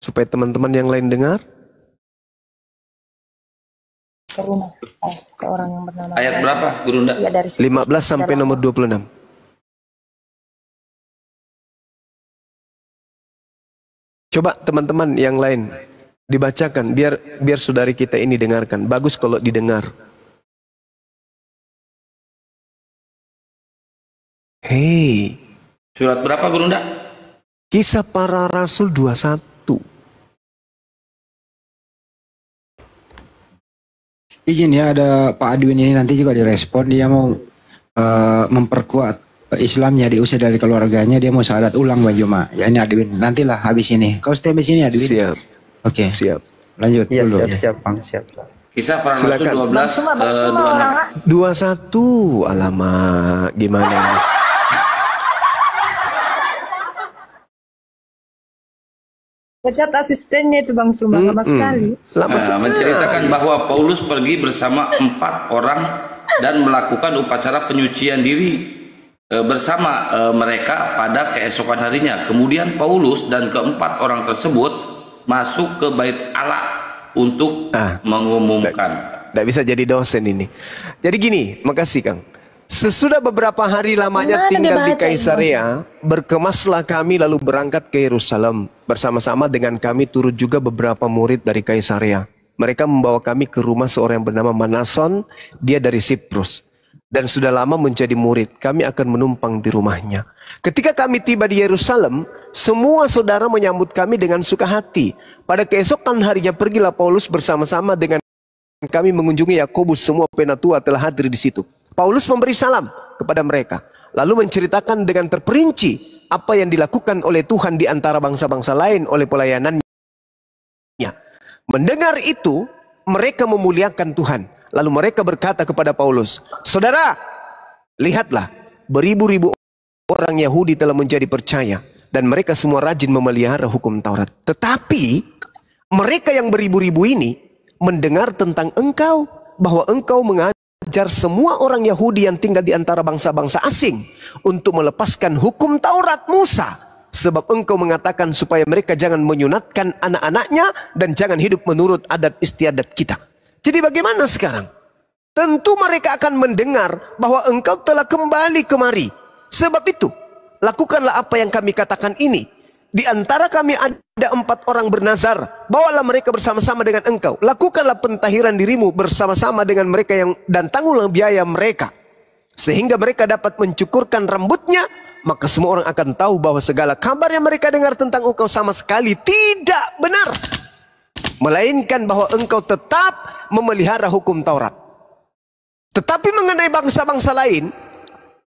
supaya teman-teman yang lain dengar? ke rumah seorang yang bernama ayat berapa Gurunda? Ya, dari 15 sampai nomor 26. Coba teman-teman yang lain dibacakan biar saudari kita ini dengarkan. Bagus kalau didengar. Hei. Surat berapa Gurunda? Kisah Para Rasul 21. Izin ya, ada Pak Adwin ini nanti juga direspon. Dia mau memperkuat Islamnya, diusir dari keluarganya, dia mau syahadat ulang Bang Juma. Ya ini Adwin, nantilah habis ini. Kau stay di sini Adwin. Siap. Oke. Siap. Lanjut Ya, dulu. siap Bang, siap. Kisah Para Rasul 12 21. Alamak, gimana? Pecat asistennya itu Bang Suma, lama sekali. Menceritakan bahwa Paulus pergi bersama 4 orang dan melakukan upacara penyucian diri bersama mereka pada keesokan harinya. Kemudian Paulus dan keempat orang tersebut masuk ke bait Allah untuk mengumumkan. Tidak bisa jadi dosen ini. Jadi gini, makasih Kang. Sesudah beberapa hari lamanya tinggal di Kaisarea, berkemaslah kami lalu berangkat ke Yerusalem. Bersama-sama dengan kami turut juga beberapa murid dari Kaisarea. Mereka membawa kami ke rumah seorang yang bernama Manason, dia dari Siprus. Dan sudah lama menjadi murid, kami akan menumpang di rumahnya. Ketika kami tiba di Yerusalem, semua saudara menyambut kami dengan suka hati. Pada keesokan harinya pergilah Paulus bersama-sama dengan kami mengunjungi Yakobus, semua penatua telah hadir di situ. Paulus memberi salam kepada mereka, lalu menceritakan dengan terperinci apa yang dilakukan oleh Tuhan di antara bangsa-bangsa lain oleh pelayanannya. Mendengar itu, mereka memuliakan Tuhan. Lalu mereka berkata kepada Paulus, "Saudara, lihatlah, beribu-ribu orang Yahudi telah menjadi percaya, dan mereka semua rajin memelihara hukum Taurat. Tetapi mereka yang beribu-ribu ini mendengar tentang engkau, bahwa engkau mengajar semua orang Yahudi yang tinggal di antara bangsa-bangsa asing untuk melepaskan hukum Taurat Musa. Sebab engkau mengatakan supaya mereka jangan menyunatkan anak-anaknya dan jangan hidup menurut adat istiadat kita." Jadi bagaimana sekarang? Tentu mereka akan mendengar bahwa engkau telah kembali kemari. Sebab itu, lakukanlah apa yang kami katakan ini. Di antara kami ada 4 orang bernazar. Bawalah mereka bersama-sama dengan engkau. Lakukanlah pentahiran dirimu bersama-sama dengan mereka dan tanggunglah biaya mereka. Sehingga mereka dapat mencukurkan rambutnya. Maka semua orang akan tahu bahwa segala kabar yang mereka dengar tentang engkau sama sekali tidak benar. Melainkan bahwa engkau tetap memelihara hukum Taurat. Tetapi mengenai bangsa-bangsa lain,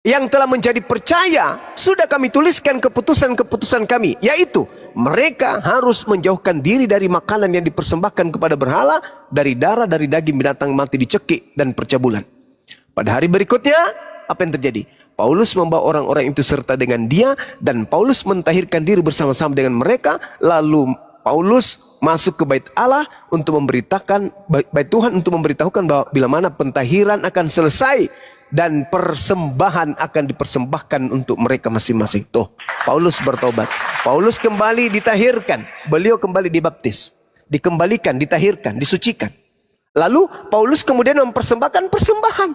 yang telah menjadi percaya, sudah kami tuliskan keputusan-keputusan kami, yaitu mereka harus menjauhkan diri dari makanan yang dipersembahkan kepada berhala, dari darah, dari daging binatang mati dicekik, dan percabulan. Pada hari berikutnya, apa yang terjadi? Paulus membawa orang-orang itu serta dengan dia, dan Paulus mentahirkan diri bersama-sama dengan mereka. Lalu Paulus masuk ke bait Allah untuk memberitakan, bait Tuhan untuk memberitahukan bahwa bila mana pentahiran akan selesai dan persembahan akan dipersembahkan untuk mereka masing-masing. Tuh, Paulus bertobat. Paulus kembali ditahirkan. Beliau kembali dibaptis. Dikembalikan, ditahirkan, disucikan. Lalu Paulus kemudian mempersembahkan persembahan.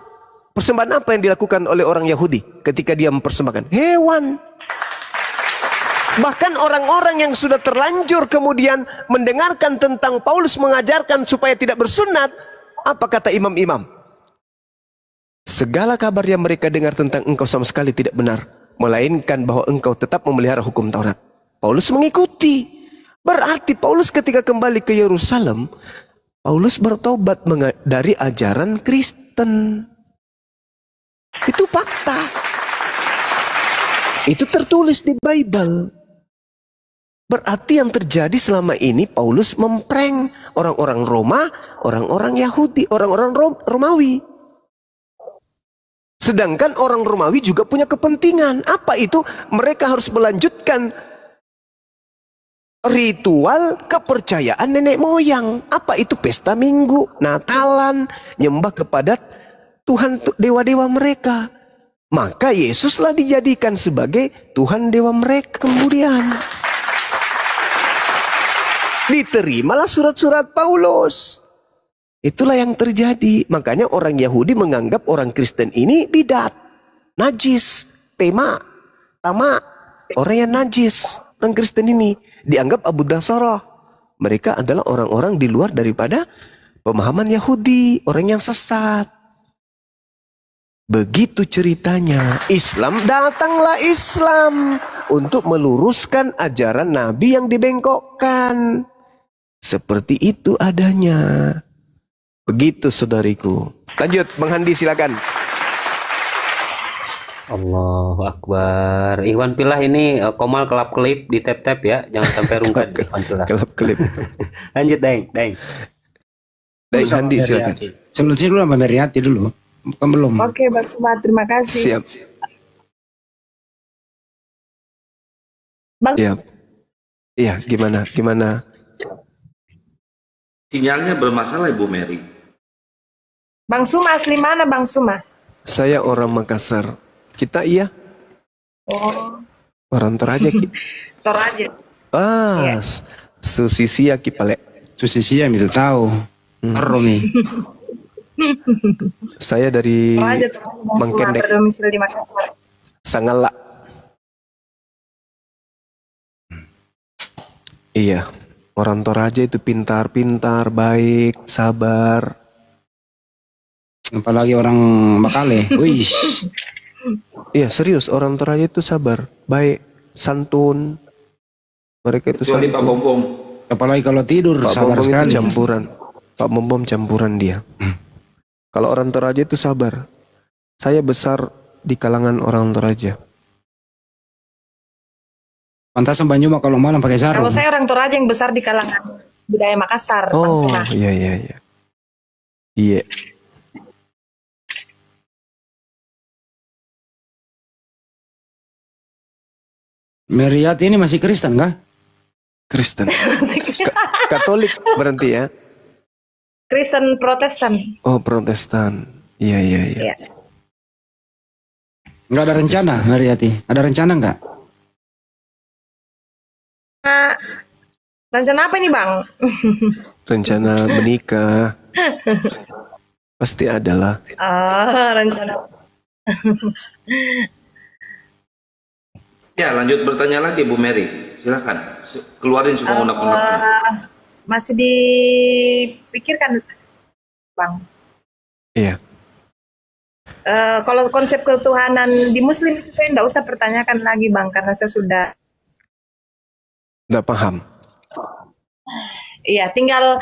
Persembahan apa yang dilakukan oleh orang Yahudi ketika dia mempersembahkan? Hewan. Bahkan orang-orang yang sudah terlanjur kemudian mendengarkan tentang Paulus mengajarkan supaya tidak bersunat. Apa kata imam-imam? Segala kabar yang mereka dengar tentang engkau sama sekali tidak benar, melainkan bahwa engkau tetap memelihara hukum Taurat. Paulus mengikuti. Berarti Paulus ketika kembali ke Yerusalem, Paulus bertobat dari ajaran Kristen. Itu fakta. Itu tertulis di Bible. Berarti yang terjadi selama ini Paulus memprank orang-orang Roma, orang-orang Yahudi, orang-orang Romawi. Sedangkan orang Romawi juga punya kepentingan. Apa itu? Mereka harus melanjutkan ritual kepercayaan nenek moyang. Apa itu? Pesta Minggu, Natalan, nyembah kepada Tuhan dewa-dewa mereka. Maka Yesuslah dijadikan sebagai Tuhan dewa mereka kemudian. Diterimalah surat-surat Paulus. Itulah yang terjadi. Makanya orang Yahudi menganggap orang Kristen ini bidat, najis, tama. Orang yang najis. Orang Kristen ini dianggap Abu Dasarah. Mereka adalah orang-orang di luar daripada pemahaman Yahudi, orang yang sesat. Begitu ceritanya. Datanglah Islam untuk meluruskan ajaran Nabi yang dibengkokkan. Seperti itu adanya. Begitu saudariku. Lanjut, Bang Handi silakan. Allahu Akbar. Ikhwan Pilah ini Komal kelap-kelip di tap-tap ya. Jangan sampai rungkat Ikhwan Pilah. Kelap-kelip. Lanjut, Deng. Deng Handi silakan. Selesai dulu sama Meriati dulu. Bukan belum. Oke, Bang Suma, terima kasih. Siap. Bang. Siap. Iya, gimana? Sinyalnya bermasalah Ibu Mary. Bang Suma asli mana Bang Suma? Saya orang Makassar. Kita iya? Oh. Orang Toraja. Toraja. Ah, iya. Susisia Kipale. Susisia itu tahu. Romi. Saya dari Mangkendek. Berdomisili di Makassar. Sangala. Iya. Orang Toraja itu pintar-pintar, baik, sabar. Apalagi orang Makale. Wih. Iya serius, orang Toraja itu sabar, baik, santun. Mereka itu Kecuali santun. Pak Bombom. Apalagi kalau tidur Pak sabar Bombom sekali. itu campuran. Pak Bombom campuran dia. Kalau orang Toraja itu sabar. Saya besar di kalangan orang Toraja. Pantasan Banyuma kalau malam pakai sarung. Kalau saya orang Toraja yang besar di kalangan budaya Makassar, Bang Oh Suma. iya. Meriati ini masih Kristen kah? Kristen. Katolik berarti ya? Kristen Protestan. Oh Protestan. Iya. Nggak ada rencana Meriati? Ada rencana nggak? Rencana apa ini Bang? Rencana menikah. Pasti adalah. Rencana. Ya, lanjut bertanya lagi Bu Mary. Silakan. Keluarin semua unek-uneknya. Masih dipikirkan Bang. Iya. Kalau konsep ketuhanan di Muslim itu saya tidak usah pertanyakan lagi Bang, karena saya sudah paham. Iya, tinggal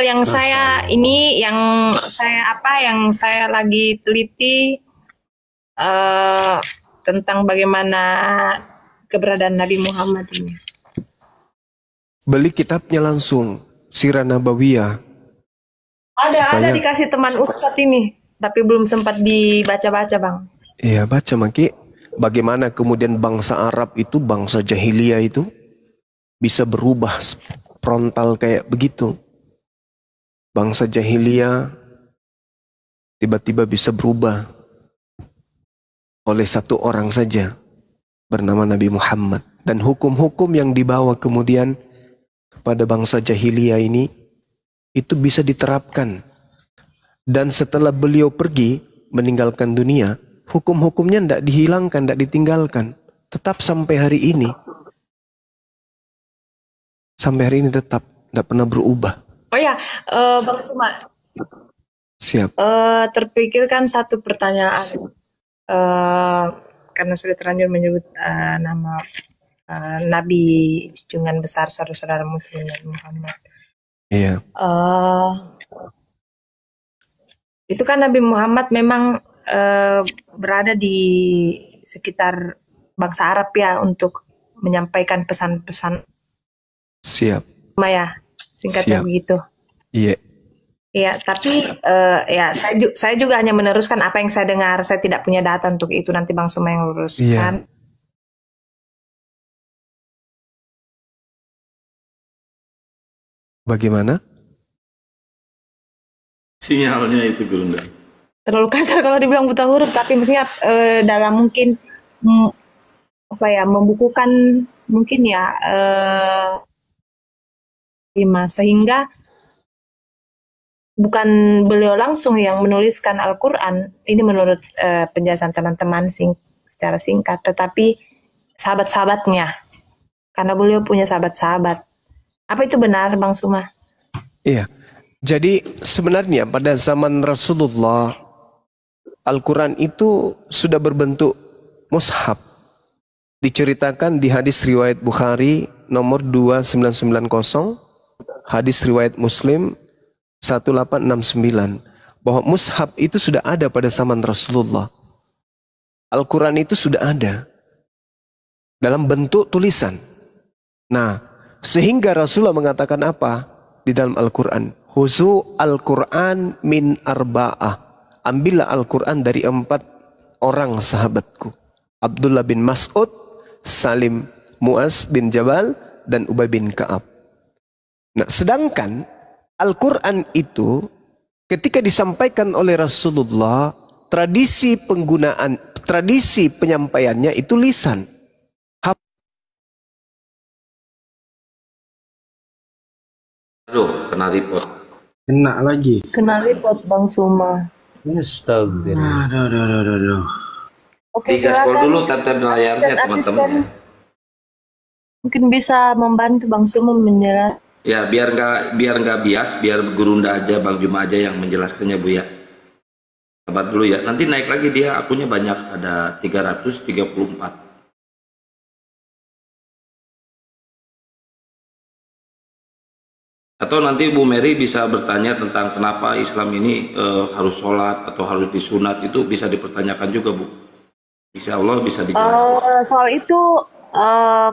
yang saya ini, yang saya lagi teliti tentang bagaimana keberadaan Nabi Muhammad ini. Beli kitabnya langsung, Sirah Nabawiyah. Ada dikasih teman Ustadz ini, tapi belum sempat dibaca-baca, Bang. Iya, baca Maki. Bagaimana kemudian bangsa Arab itu, bangsa jahiliyah itu bisa berubah frontal kayak begitu. Bangsa jahiliyah tiba-tiba bisa berubah oleh satu orang saja bernama Nabi Muhammad. Dan hukum-hukum yang dibawa kemudian kepada bangsa jahiliyah ini itu bisa diterapkan. Dan setelah beliau pergi meninggalkan dunia, hukum-hukumnya tidak dihilangkan, tidak ditinggalkan. Tetap sampai hari ini. Sampai hari ini tetap tidak pernah berubah. Oh ya, Bang Suma. Siap. Terpikirkan satu pertanyaan. Karena sudah terlanjur menyebut nama Nabi junjungan besar saudara-saudara Muslim Nabi Muhammad. Iya. Itu kan Nabi Muhammad memang berada di sekitar bangsa Arab ya untuk menyampaikan pesan-pesan. Siap. Ya, singkatnya Siap. begitu. Iya. Ya, tapi ya saya juga hanya meneruskan apa yang saya dengar. Saya tidak punya data untuk itu, nanti Bang Suma yang luruskan. Iya. Bagaimana? Sinyalnya itu Gurunda. Terlalu kasar kalau dibilang buta huruf, tapi maksudnya dalam mungkin membukukan mungkin ya sehingga bukan beliau langsung yang menuliskan Al-Quran, ini menurut penjelasan teman-teman secara singkat, tetapi sahabat-sahabatnya, karena beliau punya sahabat-sahabat. Apa itu benar, Bang Suma? Iya. Jadi sebenarnya pada zaman Rasulullah, Al-Quran itu sudah berbentuk mushaf. Diceritakan di hadis riwayat Bukhari nomor 2990, hadis riwayat Muslim 1869, bahwa mushaf itu sudah ada pada zaman Rasulullah. Al-Quran itu sudah ada dalam bentuk tulisan. Nah, sehingga Rasulullah mengatakan apa di dalam Al-Quran? Huzu Al-Quran min arba'ah. Ambillah Al-Quran dari 4 orang sahabatku. Abdullah bin Mas'ud, Salim Mu'az bin Jabal, dan Ubay bin Ka'ab. Nah, sedangkan Al-Quran itu ketika disampaikan oleh Rasulullah, tradisi penyampaiannya itu lisan. Aduh, kena report. Kena lagi. Kena report, Bang Suma. Astagfirullah. Aduh. Oke, Digaspol silakan. dulu tab-tab layarnya teman-teman. Mungkin bisa membantu Bang Suma menjelaskan. Ya, biar nggak bias, biar Gurunda aja, Bang Juma aja yang menjelaskannya, Bu ya. Sabar dulu ya. Nanti naik lagi dia, akunnya banyak, ada 334. Atau nanti Bu Mary bisa bertanya tentang kenapa Islam ini harus sholat atau harus disunat, itu bisa dipertanyakan juga, Bu. Insya Allah bisa dijelaskan. Soal itu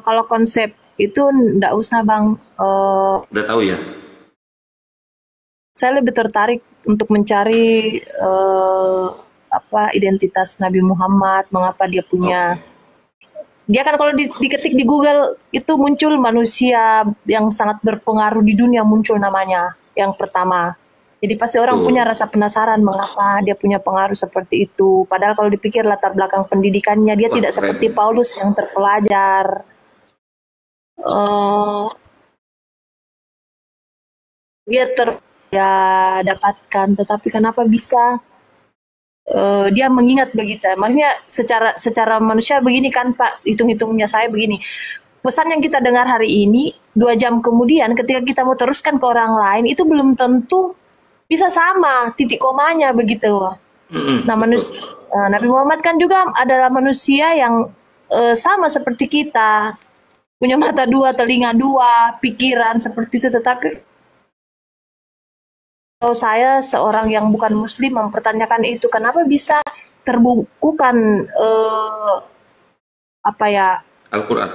kalau konsep itu enggak usah, Bang. Udah tahu ya? Saya lebih tertarik untuk mencari identitas Nabi Muhammad, mengapa dia punya. Dia kan kalau diketik di Google itu muncul manusia yang sangat berpengaruh di dunia, muncul namanya yang pertama. Jadi pasti orang punya rasa penasaran mengapa dia punya pengaruh seperti itu. Padahal kalau dipikir latar belakang pendidikannya dia tidak seperti Paulus yang terpelajar. Dia dapatkan, tetapi kenapa bisa dia mengingat begitu? Maksudnya secara manusia begini kan Pak, hitung-hitungnya saya begini. Pesan yang kita dengar hari ini 2 jam kemudian ketika kita mau teruskan ke orang lain itu belum tentu bisa sama titik komanya begitu. Nah, Nabi Muhammad kan juga adalah manusia yang sama seperti kita, punya mata 2, telinga 2, pikiran seperti itu. Tetapi kalau saya seorang yang bukan Muslim mempertanyakan itu, kenapa bisa terbukukan apa ya Al-Quran.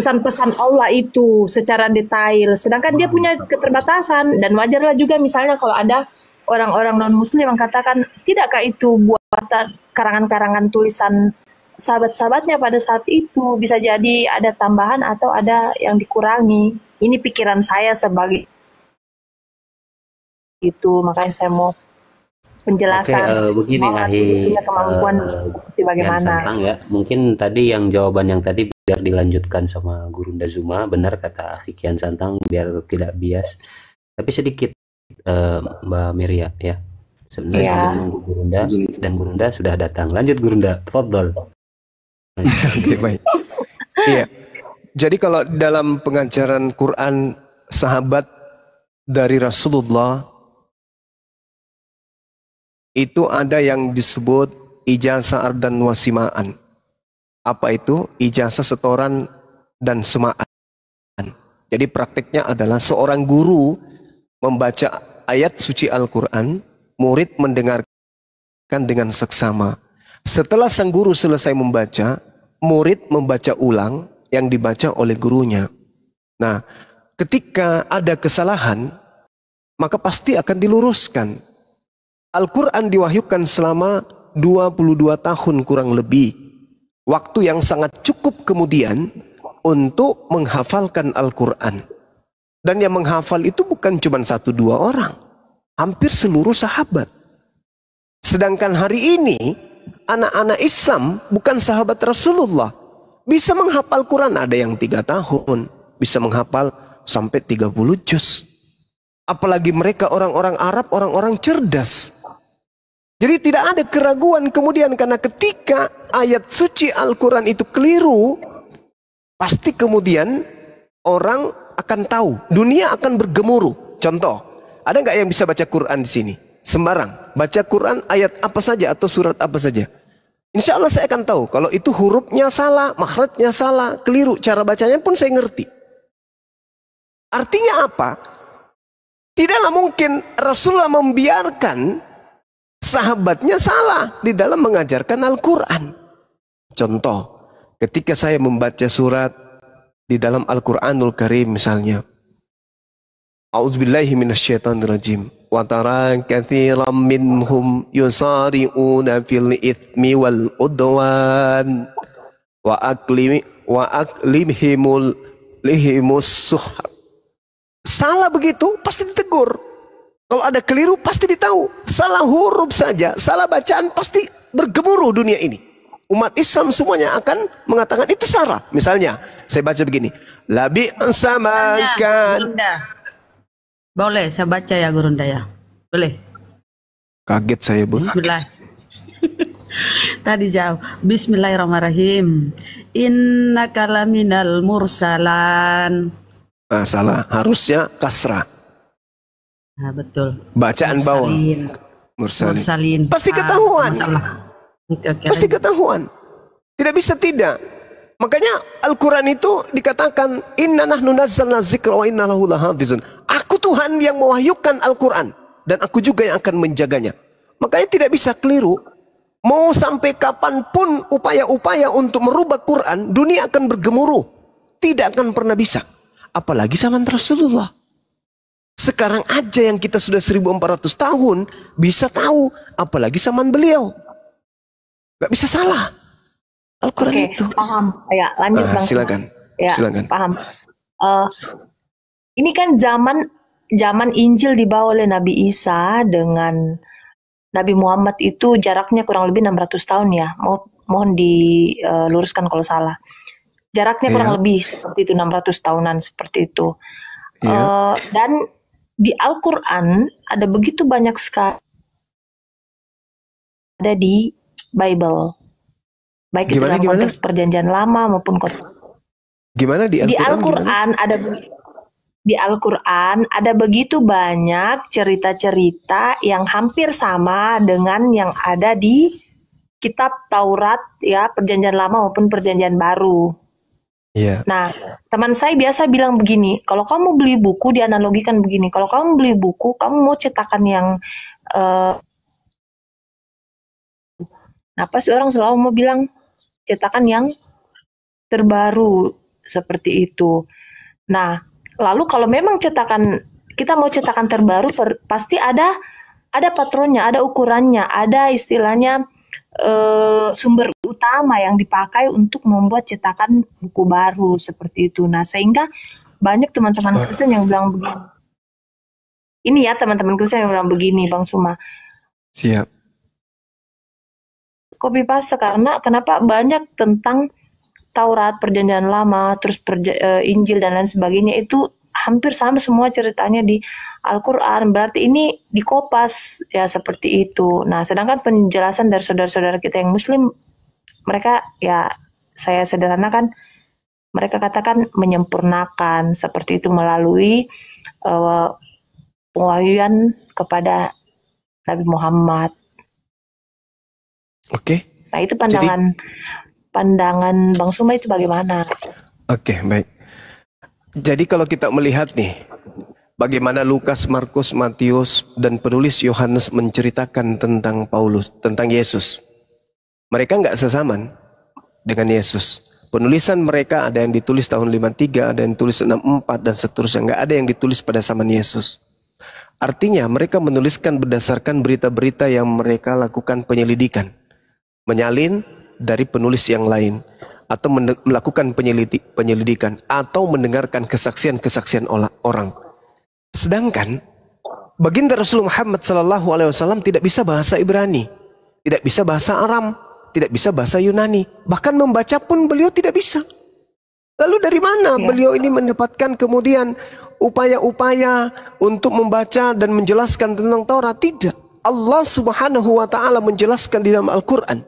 pesan-pesan Allah itu secara detail, sedangkan dia punya keterbatasan, dan wajarlah juga misalnya kalau ada orang-orang non-muslim yang katakan, tidakkah itu buatan karangan-karangan tulisan sahabat-sahabatnya pada saat itu, bisa jadi ada tambahan atau ada yang dikurangi. Ini pikiran saya sebagai itu, makanya saya mau penjelasan. Begini Ahi, punya kemampuan seperti bagaimana. Santang ya, mungkin tadi yang jawaban yang tadi biar dilanjutkan sama Gurunda Zuma, benar kata Akhi Kian Santang, biar tidak bias. Tapi sedikit Mbak Miria ya, sebenarnya sambil menunggu Gurunda, dan Gurunda sudah datang. Lanjut Gurunda, tafadhol. Oke, baik. Iya. Jadi kalau dalam pengajaran Quran sahabat dari Rasulullah itu ada yang disebut ijazah dan wasimaan. Apa itu? Ijazah setoran dan semaan. Jadi praktiknya adalah seorang guru membaca ayat suci Al-Quran, murid mendengarkan dengan seksama. Setelah sang guru selesai membaca, murid membaca ulang yang dibaca oleh gurunya. Nah, ketika ada kesalahan, maka pasti akan diluruskan. Al-Quran diwahyukan selama 22 tahun kurang lebih. Waktu yang sangat cukup kemudian untuk menghafalkan Al-Quran. Dan yang menghafal itu bukan cuma 1-2 orang. Hampir seluruh sahabat. Sedangkan hari ini, anak-anak Islam bukan sahabat Rasulullah. Bisa menghafal Quran, ada yang 3 tahun. Bisa menghafal sampai 30 juz. Apalagi mereka orang-orang Arab, orang-orang cerdas. Jadi tidak ada keraguan kemudian, karena ketika ayat suci Al-Quran itu keliru, pasti kemudian orang akan tahu, dunia akan bergemuruh. Contoh, ada nggak yang bisa baca Quran di sini? Sembarang, baca Quran ayat apa saja atau surat apa saja. Insya Allah saya akan tahu, kalau itu hurufnya salah, makhrajnya salah, keliru, cara bacanya pun saya ngerti. Artinya apa? Tidaklah mungkin Rasulullah membiarkan sahabatnya salah di dalam mengajarkan Al-Quran. Contoh, ketika saya membaca surat di dalam Al-Quranul Karim misalnya, A'udzubillahi minasyaitonirrajim. Wa tara katsiran minhum yusari'una fil itsmi wal udwan wa aklimhimul lihimus suhar. Salah begitu pasti ditegur. Kalau ada keliru pasti ditahu. Salah huruf saja, salah bacaan pasti bergemuruh dunia ini. Umat Islam semuanya akan mengatakan itu salah. Misalnya, saya baca begini. Labi samakan. Boleh saya baca ya Gurunda ya? Boleh? Kaget saya, Bos. Bismillah. Tadi jauh. Bismillahirrahmanirrahim. Innaka laminal mursalan. Nah, salah. Harusnya kasrah. Nah, betul. Bacaan bawah. Mursalin. Pasti ketahuan. Pasti ketahuan. Tidak bisa tidak. Makanya Al-Quran itu dikatakan inna nahnu nazzalna dzikra wa inna lahu lahafizun. Aku Tuhan yang mewahyukan Al-Quran dan aku juga yang akan menjaganya. Makanya tidak bisa keliru. Mau sampai kapanpun upaya-upaya untuk merubah Quran, dunia akan bergemuruh. Tidak akan pernah bisa. Apalagi zaman Rasulullah. Sekarang aja yang kita sudah 1400 tahun bisa tahu, apalagi zaman beliau. Gak bisa salah. Al-Quran itu. Paham. Ya, lanjut Bang. Silakan. Ya, silakan. Paham. Ini kan zaman Injil dibawa oleh Nabi Isa dengan Nabi Muhammad itu jaraknya kurang lebih 600 tahun ya. Mohon diluruskan kalau salah. Jaraknya kurang lebih seperti itu, 600 tahunan seperti itu. Dan di Al-Quran ada begitu banyak sekali ada di Bible. Baik itu dalam konteks perjanjian lama maupun Gimana di Al-Quran di Al-Quran ada begitu banyak cerita-cerita yang hampir sama dengan yang ada di kitab Taurat ya, perjanjian lama maupun perjanjian baru. Iya. Nah, teman saya biasa bilang begini, kalau kamu beli buku dianalogikan begini, kalau kamu beli buku, kamu mau cetakan yang Nah, pasti orang selalu mau bilang cetakan yang terbaru seperti itu. Nah, lalu kalau memang kita mau cetakan terbaru, pasti ada patronnya, ada ukurannya, ada istilahnya sumber utama yang dipakai untuk membuat cetakan buku baru seperti itu. Nah, sehingga banyak teman-teman Kristen yang bilang begini. Ini ya teman-teman Kristen yang bilang begini, Bang Suma. Siap. Copy paste karena kenapa banyak tentang Taurat, Perjanjian Lama, terus Injil dan lain sebagainya itu hampir sama semua ceritanya di Al-Quran. Berarti ini dikopas ya seperti itu. Nah, sedangkan penjelasan dari saudara-saudara kita yang Muslim, mereka ya saya sederhanakan, mereka katakan menyempurnakan seperti itu melalui pewahyuan kepada Nabi Muhammad. Oke. Nah, itu pandangan Bang Suma itu bagaimana? Oke, baik. Jadi kalau kita melihat nih, bagaimana Lukas, Markus, Matius, dan penulis Yohanes menceritakan tentang Paulus, tentang Yesus. Mereka nggak sesaman dengan Yesus. Penulisan mereka ada yang ditulis tahun 53, ada yang ditulis 64, dan seterusnya. Nggak ada yang ditulis pada zaman Yesus. Artinya mereka menuliskan berdasarkan berita-berita yang mereka lakukan penyelidikan. Menyalin dari penulis yang lain. Atau melakukan penyelidikan. Atau mendengarkan kesaksian-kesaksian orang. Sedangkan baginda Rasulullah Muhammad SAW tidak bisa bahasa Ibrani. Tidak bisa bahasa Aram. Tidak bisa bahasa Yunani. Bahkan membaca pun beliau tidak bisa. Lalu dari mana beliau ini mendapatkan kemudian upaya-upaya untuk membaca dan menjelaskan tentang Taurat? Tidak. Allah Subhanahu wa taala menjelaskan di dalam Al-Qur'an.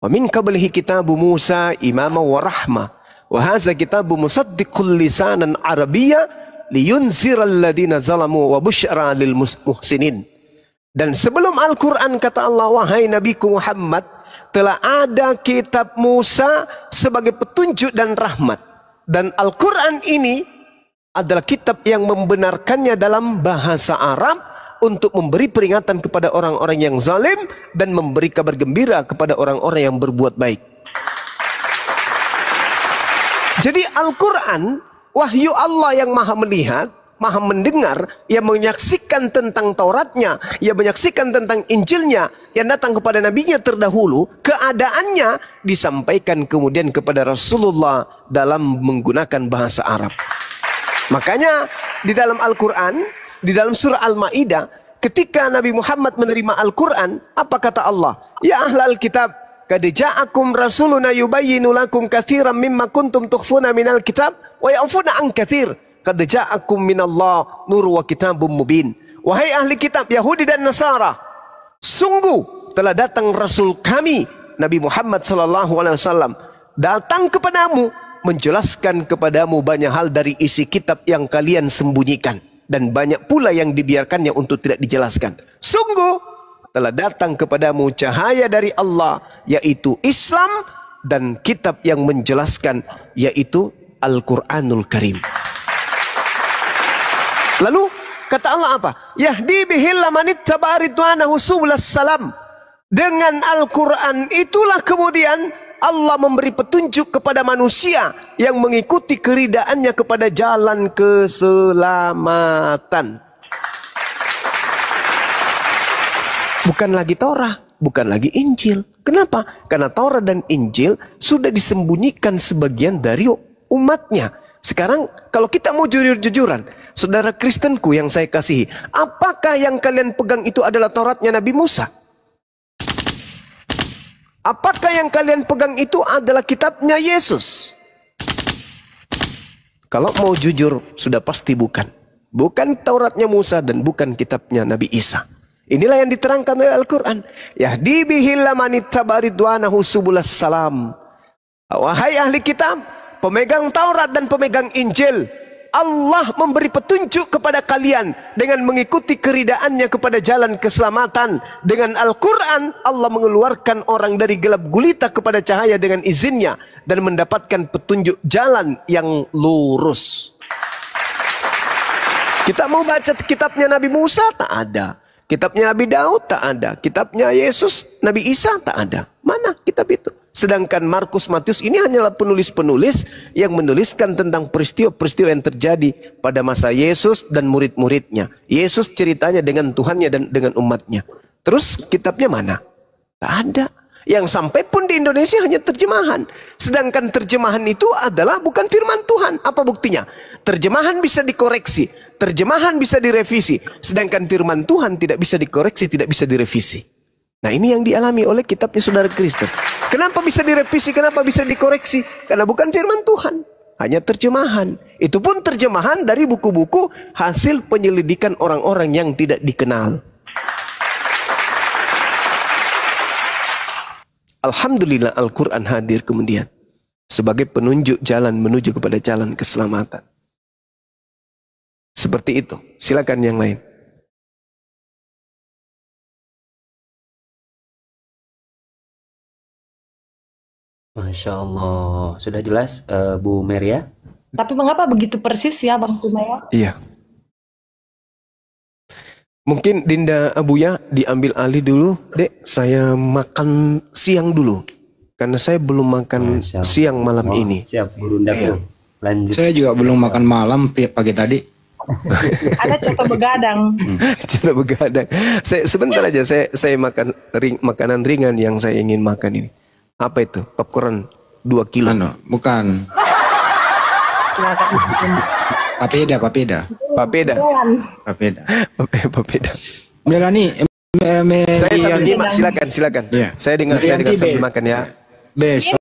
Wa min qablihi kitabu Musa imama wa rahmah. Wa hadza kitabu musaddiqul lisanan arabiyya liyunziral ladina zalamu wa busyra lil muhsinin. Dan sebelum Al-Qur'an kata Allah, wahai Nabiku Muhammad, telah ada kitab Musa sebagai petunjuk dan rahmat. Dan Al-Quran ini adalah kitab yang membenarkannya dalam bahasa Arab untuk memberi peringatan kepada orang-orang yang zalim dan memberi kabar gembira kepada orang-orang yang berbuat baik. Jadi Al-Quran, wahyu Allah yang maha melihat, maha mendengar, yang menyaksikan tentang Tauratnya, yang menyaksikan tentang Injilnya, yang datang kepada nabinya terdahulu, keadaannya disampaikan kemudian kepada Rasulullah dalam menggunakan bahasa Arab. Makanya di dalam Al-Quran, di dalam surah Al-Ma'idah, ketika Nabi Muhammad menerima Al-Quran, apa kata Allah? Ya ahlal kitab, qad ja'akum rasuluna yubayyinu lakum katsiran mimma kuntum tukhfuna minal kitab wa ya'funa an katsir. Qad ja'akum minallah nur wa kitabum mubin. Wahai ahli kitab Yahudi dan Nasara, sungguh telah datang Rasul kami Nabi Muhammad SAW datang kepadamu menjelaskan kepadamu banyak hal dari isi kitab yang kalian sembunyikan, dan banyak pula yang dibiarkannya untuk tidak dijelaskan. Sungguh telah datang kepadamu cahaya dari Allah, yaitu Islam, dan kitab yang menjelaskan, yaitu Al-Quranul Karim. Lalu kata Allah apa? Yahdi bihil lamanit tabaridwanahu subulas salam. Dengan Al-Quran itulah kemudian Allah memberi petunjuk kepada manusia yang mengikuti keridaannya kepada jalan keselamatan. Bukan lagi Taurat, bukan lagi Injil. Kenapa? Karena Taurat dan Injil sudah disembunyikan sebagian dari umatnya. Sekarang kalau kita mau jujur-jujuran, saudara Kristenku yang saya kasihi, apakah yang kalian pegang itu adalah Tauratnya Nabi Musa? Apakah yang kalian pegang itu adalah kitabnya Yesus? Kalau mau jujur, sudah pasti bukan. Bukan Tauratnya Musa dan bukan kitabnya Nabi Isa. Inilah yang diterangkan oleh Al-Quran. Yahdi bihil lamanit tabaridwanahu subulas salam. Wahai ahli kitab, pemegang Taurat dan pemegang Injil, Allah memberi petunjuk kepada kalian dengan mengikuti keridaannya kepada jalan keselamatan. Dengan Al-Quran, Allah mengeluarkan orang dari gelap gulita kepada cahaya dengan izinnya dan mendapatkan petunjuk jalan yang lurus. Kita mau baca kitabnya Nabi Musa? Tak ada. Kitabnya Nabi Daud tak ada. Kitabnya Yesus, Nabi Isa tak ada. Mana kitab itu? Sedangkan Markus, Matius ini hanyalah penulis-penulis yang menuliskan tentang peristiwa-peristiwa yang terjadi pada masa Yesus dan murid-muridnya. Yesus ceritanya dengan Tuhannya dan dengan umatnya. Terus kitabnya mana? Tak ada. Yang sampai pun di Indonesia hanya terjemahan. Sedangkan terjemahan itu adalah bukan firman Tuhan. Apa buktinya? Terjemahan bisa dikoreksi. Terjemahan bisa direvisi. Sedangkan firman Tuhan tidak bisa dikoreksi, tidak bisa direvisi. Nah, ini yang dialami oleh kitabnya saudara Kristen. Kenapa bisa direvisi? Kenapa bisa dikoreksi? Karena bukan firman Tuhan. Hanya terjemahan. Itu pun terjemahan dari buku-buku hasil penyelidikan orang-orang yang tidak dikenal. Alhamdulillah Al-Quran hadir kemudian sebagai penunjuk jalan menuju kepada jalan keselamatan. Seperti itu. Silakan yang lain. Masya Allah. Sudah jelas, Bu Meria? Tapi mengapa begitu persis ya Bang Sumaya? Iya. Mungkin Dinda Abuya diambil alih dulu, Dek. Saya makan siang dulu. Karena saya belum makan siang malam ini. Siap, Gurunda. Lanjut. Saya juga belum makan malam pagi tadi. Ada coto begadang. Coto begadang. Sebentar aja, saya makan makanan ringan yang saya ingin makan ini. Apa itu? Popcorn 2 kilo. Bukan. Papeda. Melani, saya sambil nyimak, silakan. Ya. Saya dengar sambil makan ya. Besok